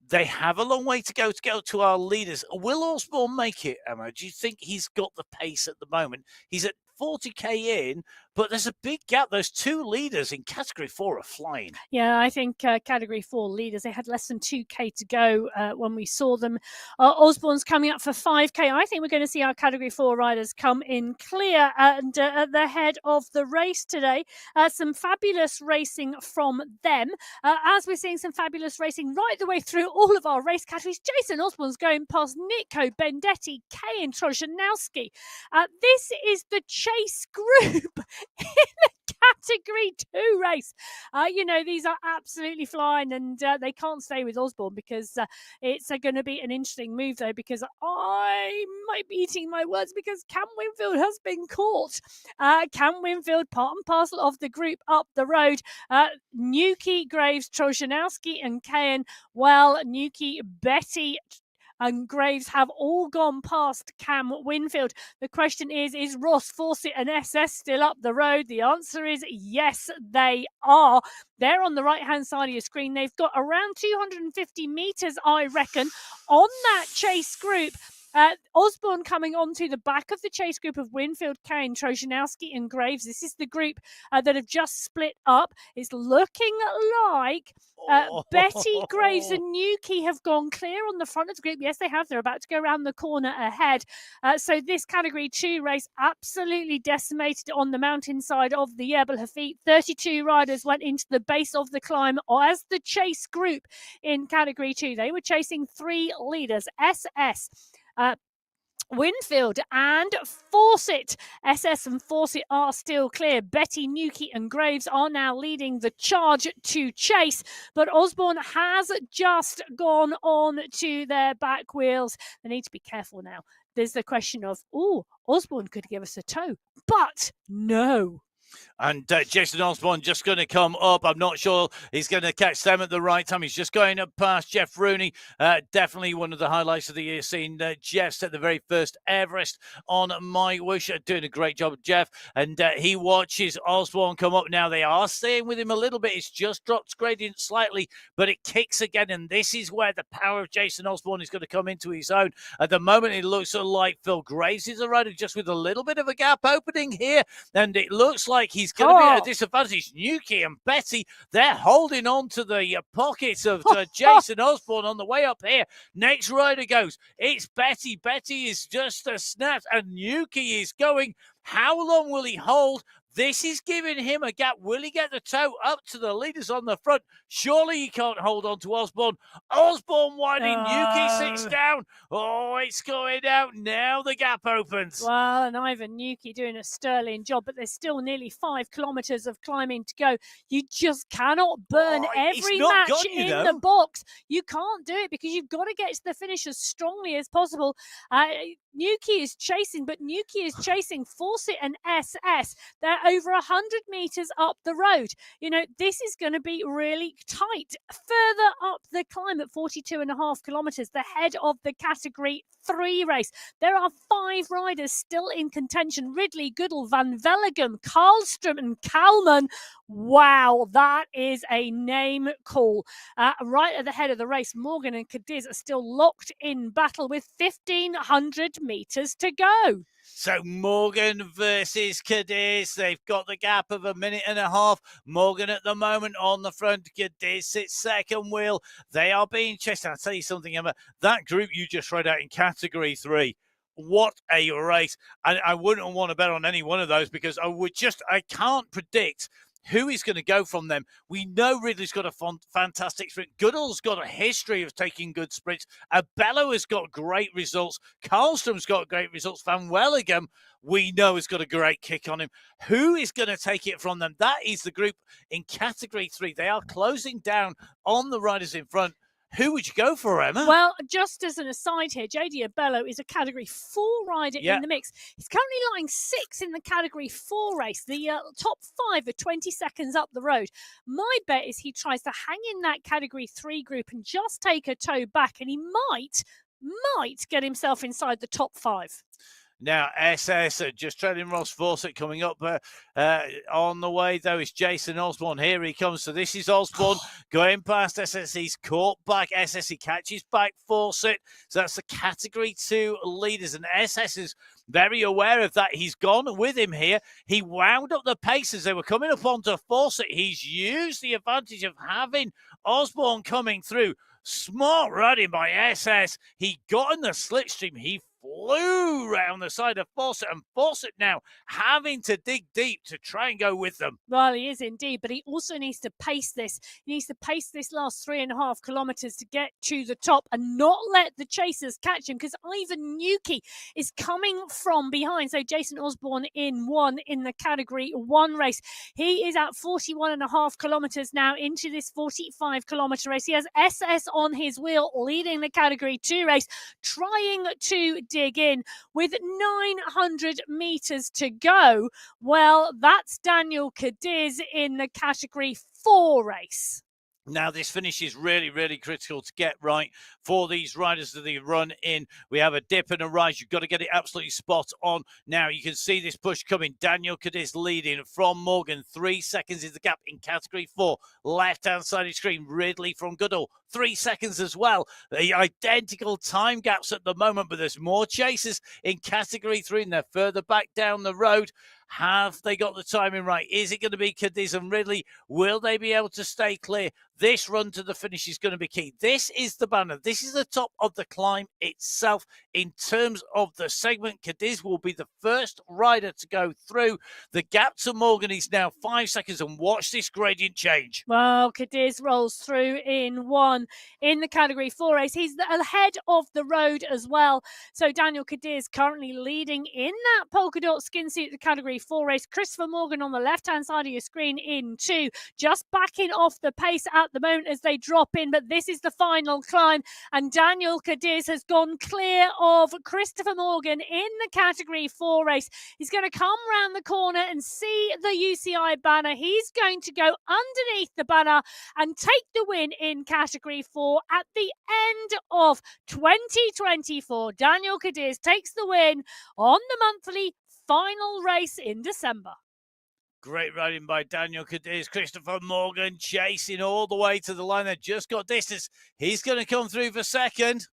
They have a long way to go to our leaders. Will Osborne make it, Emma? Do you think he's got the pace at the moment? He's at 40k in, but there's a big gap. Those two leaders in category 4 are flying. Yeah, I think category 4 leaders, they had less than 2k to go when we saw them. Osborne's coming up for 5k. I think we're going to see our category 4 riders come in clear and at the head of the race today. Some fabulous racing from them. As we're seeing some fabulous racing right the way through all of our race categories, Jason Osborne's going past Nico, Bendetti, Kay and Trojanowski. This is the chase group in the category 2 race. These are absolutely flying, and they can't stay with Osborne because it's going to be an interesting move, though, because I might be eating my words because Cam Winfield has been caught. Cam Winfield, part and parcel of the group up the road. Nuki, Graves, Trojanowski and Kayan. Well, Nuki, Betty and Graves have all gone past Cam Winfield. The question is Ross Fawcett and SS still up the road? The answer is yes, they are. They're on the right-hand side of your screen. They've got around 250 metres, I reckon, on that chase group. Osborne coming onto the back of the chase group of Winfield, Kane, Trojanowski and Graves. This is the group that have just split up. It's looking like Betty, Graves and Nuki have gone clear on the front of the group. Yes, they have. They're about to go around the corner ahead. So this category 2 race absolutely decimated on the mountainside of the Jebel Hafid. 32 riders went into the base of the climb as the chase group in category 2. They were chasing 3 leaders, SS, Winfield and Fawcett. SS and Fawcett are still clear. Betty, Nuki and Graves are now leading the charge to chase, but Osborne has just gone on to their back wheels. They need to be careful now. There's the question of, Osborne could give us a tow, but no. And Jason Osborne just going to come up. I'm not sure he's going to catch them at the right time. He's just going up past Jeff Rooney. Definitely one of the highlights of the year, seeing Jeff set the very first Everest on MyWhoosh. Doing a great job, Jeff. And he watches Osborne come up. Now, they are staying with him a little bit. It's just dropped gradient slightly, but it kicks again. And this is where the power of Jason Osborne is going to come into his own. At the moment, it looks like Phil Graves is a rider just with a little bit of a gap opening here. And it looks like he's going to be at a disadvantage. Nuki and Betty, they're holding on to the pockets of Jason Osborne on the way up here. Next rider goes. It's Betty. Betty is just a snap, and Nuki is going. How long will he hold? This is giving him a gap. Will he get the toe up to the leaders on the front? Surely he can't hold on to Osborne. Osborne widening. Yuki sits down. Oh, it's going out. Now the gap opens. Well, and Ivan Yuki doing a sterling job, but there's still nearly 5 kilometres of climbing to go. You just cannot burn every match in the box. You can't do it because you've got to get to the finish as strongly as possible. Yuki is chasing, but Yuki is chasing Fawcett and SS. They're over 100 metres up the road. You know, this is going to be really tight. Further up the climb at 42.5 kilometres, the head of the Category 3 race. There are 5 riders still in contention. Ridley, Goodall, Van Vellegem, Karlstrom and Kalman. Wow, that is a name call. Right at the head of the race, Morgan and Cadiz are still locked in battle with 1,500 metres to go. So Morgan versus Cadiz. They've got the gap of a minute and a half. Morgan at the moment on the front. Cadiz sits second wheel. They are being chased. I'll tell you something, Emma. That group you just read out in Category 3. What a race. And I wouldn't want to bet on any one of those because I can't predict who is going to go from them. We know Ridley's got a fantastic sprint. Goodall's got a history of taking good sprints. Abello has got great results. Karlstrom's got great results. Van Wellegem, we know, has got a great kick on him. Who is going to take it from them? That is the group in Category 3. They are closing down on the riders in front. Who would you go for, Emma? Well, just as an aside here, JD Abello is a Category 4 rider in the mix. He's currently lying 6th in the Category 4 race. The top 5 are 20 seconds up the road. My bet is he tries to hang in that Category 3 group and just take a toe back, and he might get himself inside the top 5. Now, SS just trailing Ross Fawcett coming up on the way, though, is Jason Osborne. Here he comes. So this is Osborne going past SS. He's caught back. SS, he catches back Fawcett. So that's the Category 2 leaders. And SS is very aware of that. He's gone with him here. He wound up the pace as they were coming up onto Fawcett. He's used the advantage of having Osborne coming through. Smart riding by SS. He got in the slipstream. He flew round the side of Fawcett, and Fawcett now having to dig deep to try and go with them. Well, he is indeed, but he also needs to pace this. He needs to pace this last 3.5 kilometres to get to the top and not let the chasers catch him, because Ivan Yuki is coming from behind. So Jason Osborne in the Category 1 race. He is at 41.5 kilometres now into this 45-kilometre race. He has SS on his wheel leading the Category 2 race, trying to dig in with 900 metres to go. Well, that's Daniel Cadiz in the Category 4 race. Now, this finish is really, really critical to get right for these riders that they run in. We have a dip and a rise. You've got to get it absolutely spot on. Now, you can see this push coming. Daniel Cadiz leading from Morgan. 3 seconds is the gap in Category 4. Left-hand side of the screen, Ridley from Goodall. 3 seconds as well. The identical time gaps at the moment, but there's more chasers in Category 3 and they're further back down the road. Have they got the timing right? Is it going to be Cadiz and Ridley? Will they be able to stay clear? This run to the finish is going to be key. This is the banner. This is the top of the climb itself. In terms of the segment, Cadiz will be the first rider to go through. The gap to Morgan is now 5 seconds, and watch this gradient change. Well, Cadiz rolls through in 1 in the Category 4 race. He's ahead of the road as well. So Daniel Cadiz currently leading in that polka dot skin suit, the Category 4 race. Christopher Morgan on the left-hand side of your screen in 2, just backing off the pace at the moment as they drop in, but this is the final climb, and Daniel Cadiz has gone clear of Christopher Morgan in the Category 4 race. He's going to come round the corner and see the UCI banner. He's going to go underneath the banner and take the win in Category 4 at the end of 2024. Daniel Cadiz takes the win on the monthly final race in December. Great riding by Daniel Cadiz. Christopher Morgan chasing all the way to the line. They just got distance. He's going to come through for second.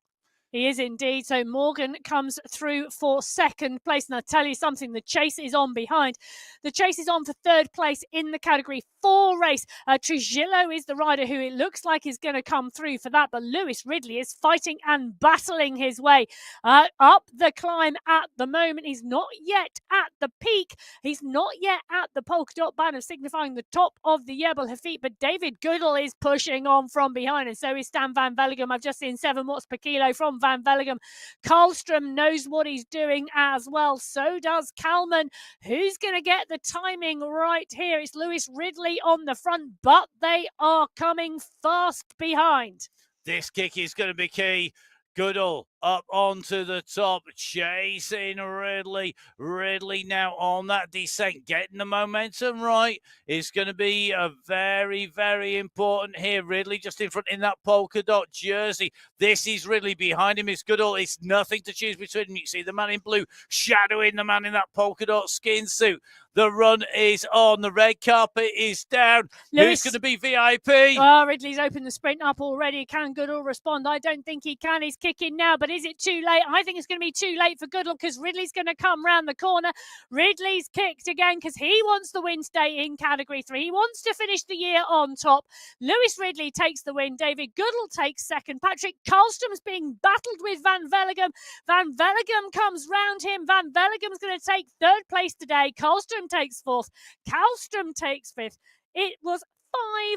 He is indeed. So Morgan comes through for second place. And I'll tell you something, the chase is on behind. The chase is on for third place in the Category 4 race. Trujillo is the rider who it looks like is going to come through for that. But Lewis Ridley is fighting and battling his way up the climb at the moment. He's not yet at the peak. He's not yet at the polka dot banner signifying the top of the Jebel Hafit. But David Goodall is pushing on from behind. And so is Stan Van Velligem. I've just seen 7 watts per kilo from Van Velligem. Karlstrom knows what he's doing as well. So does Kalman. Who's going to get the timing right here? It's Lewis Ridley on the front, but they are coming fast behind. This kick is going to be key. Goodall up onto the top, chasing Ridley. Ridley now on that descent, getting the momentum right. Is going to be a very, very important here. Ridley just in front in that polka dot jersey. This is Ridley. Behind him is Goodall. It's nothing to choose between them. You see the man in blue shadowing the man in that polka dot skin suit. The run is on. The red carpet is down. Who's going to be VIP? Oh, Ridley's opened the sprint up already. Can Goodall respond? I don't think he can. He's kicking now, but is it too late? I think it's going to be too late for Goodall because Ridley's going to come round the corner. Ridley's kicked again because he wants the win today in Category 3. He wants to finish the year on top. Lewis Ridley takes the win. David Goodall takes second. Patrick Karlstrom's being battled with Van Velligem. Van Velligem comes round him. Van Velligem's going to take third place today. Karlstrom takes fourth. Karlstrom takes fifth. It was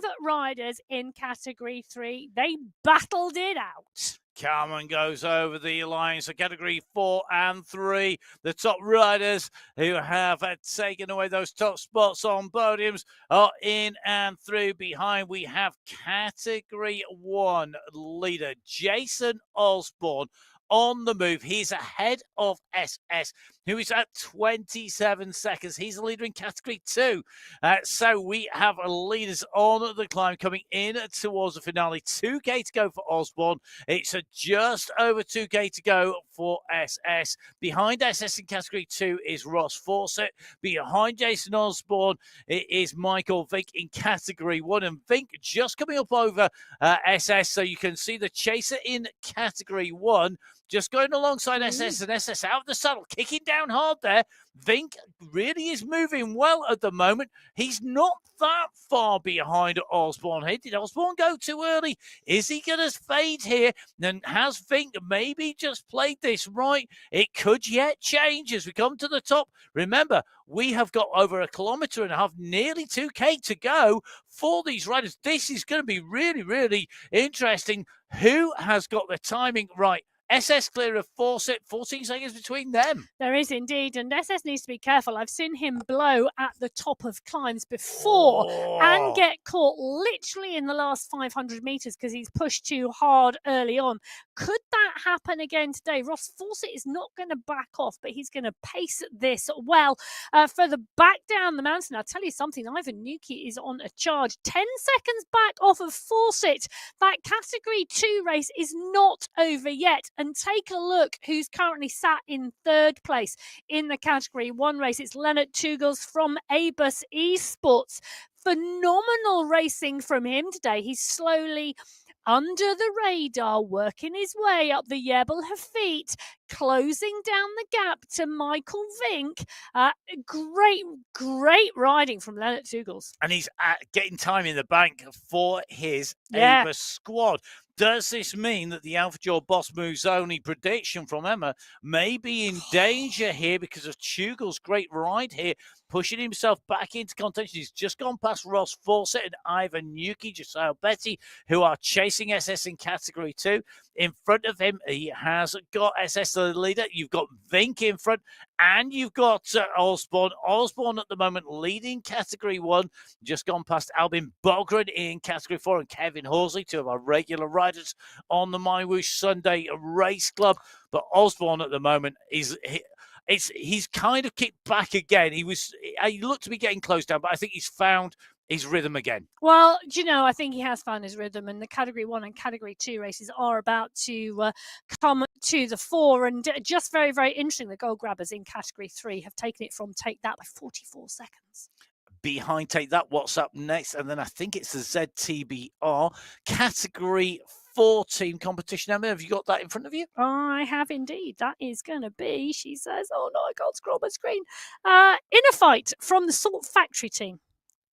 5 riders in Category 3. They battled it out. Carmen goes over the line. So Category 4 and 3, the top riders who have taken away those top spots on podiums are in and through. Behind we have Category 1 leader Jason Osborne on the move. He's ahead of SS, who is at 27 seconds. He's the leader in Category 2. So we have leaders on the climb coming in towards the finale. 2K to go for Osborne. It's just over 2K to go for SS. Behind SS in Category 2 is Ross Fawcett. Behind Jason Osborne, it is Michael Vink in Category 1. And Vink just coming up over SS. So you can see the chaser in Category 1 just going alongside SS, and SS out of the saddle, kicking down hard there. Vink really is moving well at the moment. He's not that far behind Osborne here. Did Osborne go too early? Is he going to fade here? And has Vink maybe just played this right? It could yet change as we come to the top. Remember, we have got over 1.5 kilometers, nearly 2K to go for these riders. This is going to be really, really interesting. Who has got the timing right? SS clear of Fawcett, 14 seconds between them. There is indeed, and SS needs to be careful. I've seen him blow at the top of climbs before and get caught literally in the last 500 metres because he's pushed too hard early on. Could that happen again today? Ross Fawcett is not going to back off, but he's going to pace this well. For the back down the mountain, I'll tell you something, Ivan Nuki is on a charge. 10 seconds back off of Fawcett. That Category 2 race is not over yet. And take a look who's currently sat in third place in the Category 1 race. It's Leonard Tugels from Abus Esports. Phenomenal racing from him today. He's slowly under the radar, working his way up the Jebel Hafit, closing down the gap to Michael Vink. Great riding from Leonard Tugels. And he's getting time in the bank for his Abus squad. Does this mean that the Alpha Jaw Boss Moves Only prediction from Emma may be in danger here because of Tugel's great ride here, pushing himself back into contention? He's just gone past Ross Fawcett and Ivan Nuki, Josiah Betty, who are chasing SS in Category 2. In front of him, he has got SS the leader. You've got Vink in front, and you've got Osborne. Osborne at the moment leading Category 1. Just gone past Albin Bogren in Category 4 and Kevin Horsley, 2 of our regular riders on the MyWhoosh Sunday Race Club. But Osborne at the moment he's kind of kicked back again. He looked to be getting close down, but I think he's found his rhythm again. Well, I think he has found his rhythm, and the Category 1 and Category 2 races are about to come to the fore. And just very, very interesting, the gold grabbers in Category 3 have taken it from Take That by 44 seconds. Behind Take That, what's up next? And then I think it's the ZTBR Category 4-team competition. Emma, have you got that in front of you? I have indeed. That is going to be, she says, oh no, I can't scroll my screen. Inner Fight from the Salt Factory team.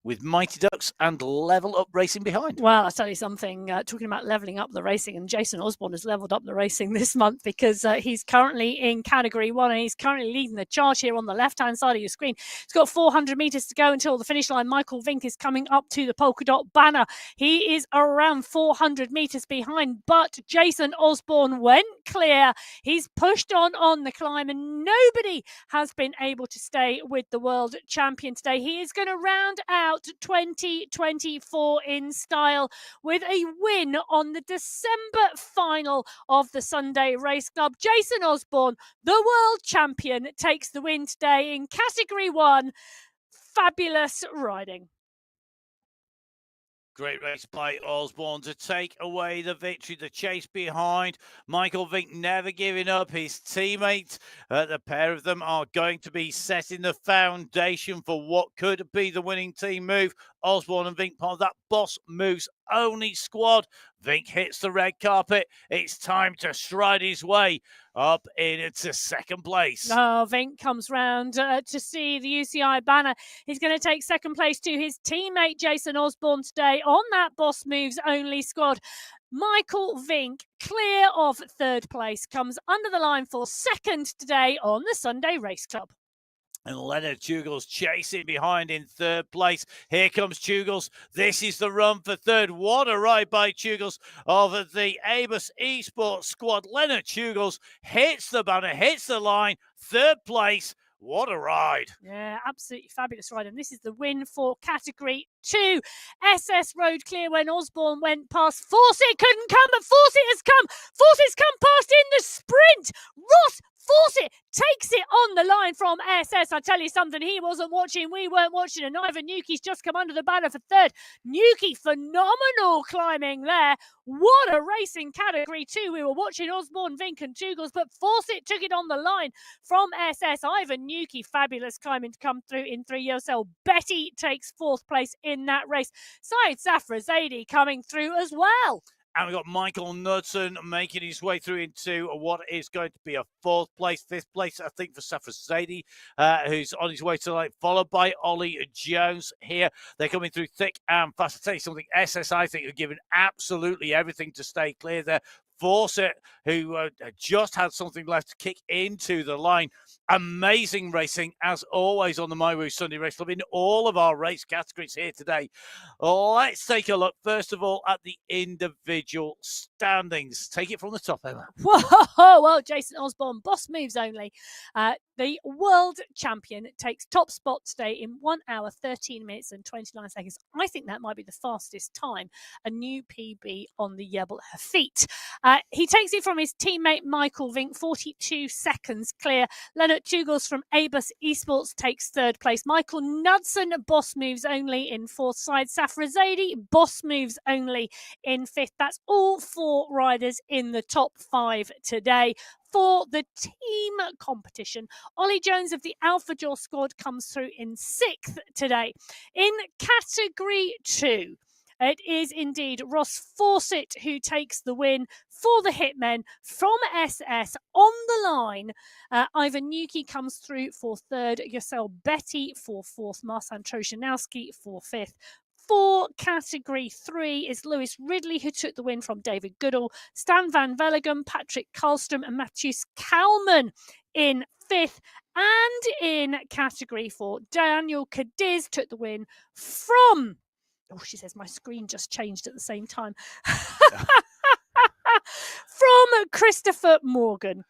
With Mighty Ducks and Level Up Racing behind. Well, I'll tell you something, talking about levelling up the racing, and Jason Osborne has levelled up the racing this month because he's currently in Category 1 and he's currently leading the charge here on the left-hand side of your screen. He's got 400 metres to go until the finish line. Michael Vink is coming up to the polka dot banner. He is around 400 metres behind, but Jason Osborne went clear. He's pushed on the climb and nobody has been able to stay with the world champion today. He is going to round out 2024 in style with a win on the December final of the Sunday Race Club. Jason Osborne, the world champion, takes the win today in Category 1. Fabulous riding. Great race by Osborne to take away the victory. The chase behind. Michael Vink never giving up. His teammates, the pair of them are going to be setting the foundation for what could be the winning team move. Osborne and Vink, part of that Boss Moves only squad. Vink hits the red carpet. It's time to stride his way up into second place. Oh, Vink comes round to see the UCI banner. He's going to take second place to his teammate Jason Osborne today on that Boss Moves only squad. Michael Vink, clear of third place, comes under the line for second today on the Sunday Race Club. And Leonard Tugels chasing behind in third place. Here comes Tugels. This is the run for third. What a ride by Tugels of the Abus Esports squad. Leonard Tugels hits the banner, hits the line. Third place. What a ride. Yeah, absolutely fabulous ride. And this is the win for Category 2. SS Road clear when Osborne went past. Fawcett couldn't come, but Fawcett has come. Fawcett's come past in the sprint. Ross Fawcett takes it on the line from SS. I tell you something, he wasn't watching, we weren't watching, and Ivan Nuki's just come under the banner for third. Nuki, phenomenal climbing there. What a race in Category 2. We were watching Osborne, Vink and Tugels, but Fawcett took it on the line from SS. Ivan Nuki, fabulous climbing to come through in 3 years old. Betty takes fourth place in that race. Syed Safrazadi coming through as well. And we've got Michael Knudsen making his way through into what is going to be a fourth place, fifth place, I think, for Safrazadi, who's on his way to light, followed by Ollie Jones here. They're coming through thick and fast. I tell you something, SS, I think, are giving absolutely everything to stay clear there. Fawcett, who just had something left to kick into the line. Amazing racing, as always, on the MyWhoosh Sunday Race Club in all of our race categories here today. Let's take a look, first of all, at the individual standings. Take it from the top, Emma. Whoa, well, Jason Osborne, Boss Moves only. The world champion takes top spot today in 1 hour, 13 minutes and 29 seconds. I think that might be the fastest time. A new PB on the Yebel feet. He takes it from his teammate Michael Vink, 42 seconds clear. Leonard Tugels from Abus Esports takes third place. Michael Knudsen, Boss Moves only in fourth. Syed Safrazadi, Boss Moves only in fifth. That's all four riders in the top 5 today. For the team competition, Ollie Jones of the Alpha Jaw squad comes through in 6th today. In Category 2, it is indeed Ross Fawcett who takes the win for the Hitmen from SS on the line. Ivan Nuki comes through for third. Yosel Betty for fourth. Marsan Troshanowski for fifth. For Category 3 is Lewis Ridley, who took the win from David Goodall. Stan Van Vellegem, Patrick Karlstrom and Matthias Kalman in 5th. And in Category 4, Daniel Cadiz took the win from... Oh, she says my screen just changed at the same time. From Christopher Morgan,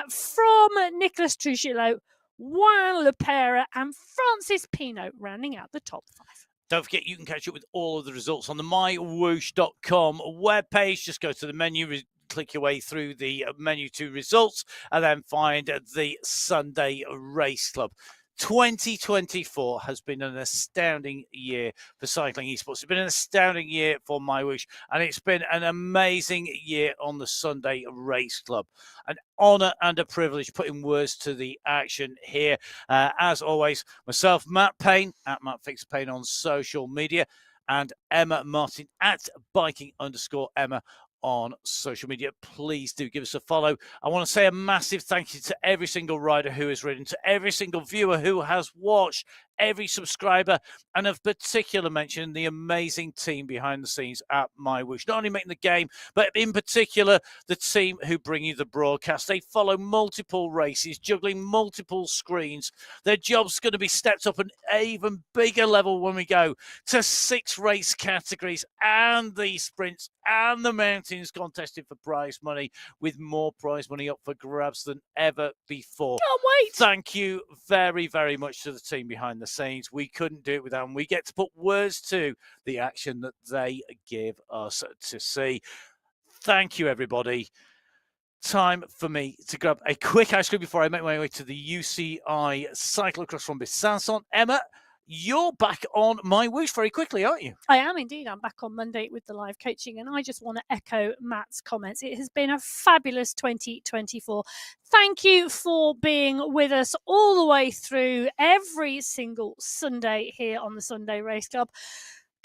from Nicholas Trujillo, Juan Lepera and Francis Pino rounding out the top 5. Don't forget, you can catch up with all of the results on the MyWhoosh.com webpage. Just go to the menu, click your way through the menu to results, and then find the Sunday Race Club. 2024 has been an astounding year for cycling esports. It's been an astounding year for MyWhoosh, and it's been an amazing year on the Sunday Race Club. An honour and a privilege putting words to the action here. As always, myself, Matt Payne, at Matt Fixer Payne on social media, and Emma Martin at Biking_Emma on social media. Please do give us a follow. I want to say a massive thank you to every single rider who has ridden, to every single viewer who has watched, every subscriber, and of particular mention the amazing team behind the scenes at MyWhoosh. Not only making the game, but in particular the team who bring you the broadcast. They follow multiple races, juggling multiple screens. Their job's going to be stepped up an even bigger level when we go to 6 race categories and the sprints and the mountains contested for prize money, with more prize money up for grabs than ever before. Can't wait. Thank you very, very much to the team behind the scenes. We couldn't do it without them. We get to put words to the action that they give us to see. Thank you, everybody. Time for me to grab a quick ice cream before I make my way to the UCI cyclocross from Besançon. Emma, you're back on MyWhoosh very quickly, aren't you? I am indeed. I'm back on Monday with the live coaching, and I just want to echo Matt's comments. It has been a fabulous 2024. Thank you for being with us all the way through every single Sunday here on the Sunday Race Club.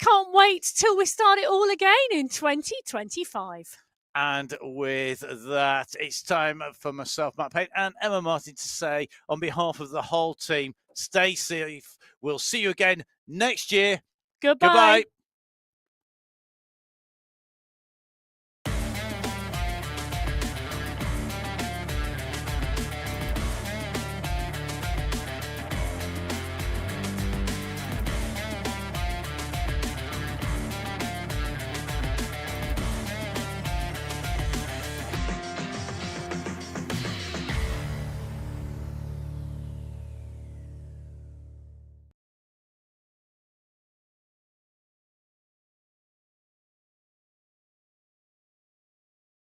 Can't wait till we start it all again in 2025. And with that, it's time for myself, Matt Payne, and Emma Martin to say, on behalf of the whole team, stay safe. We'll see you again next year. Goodbye. Goodbye.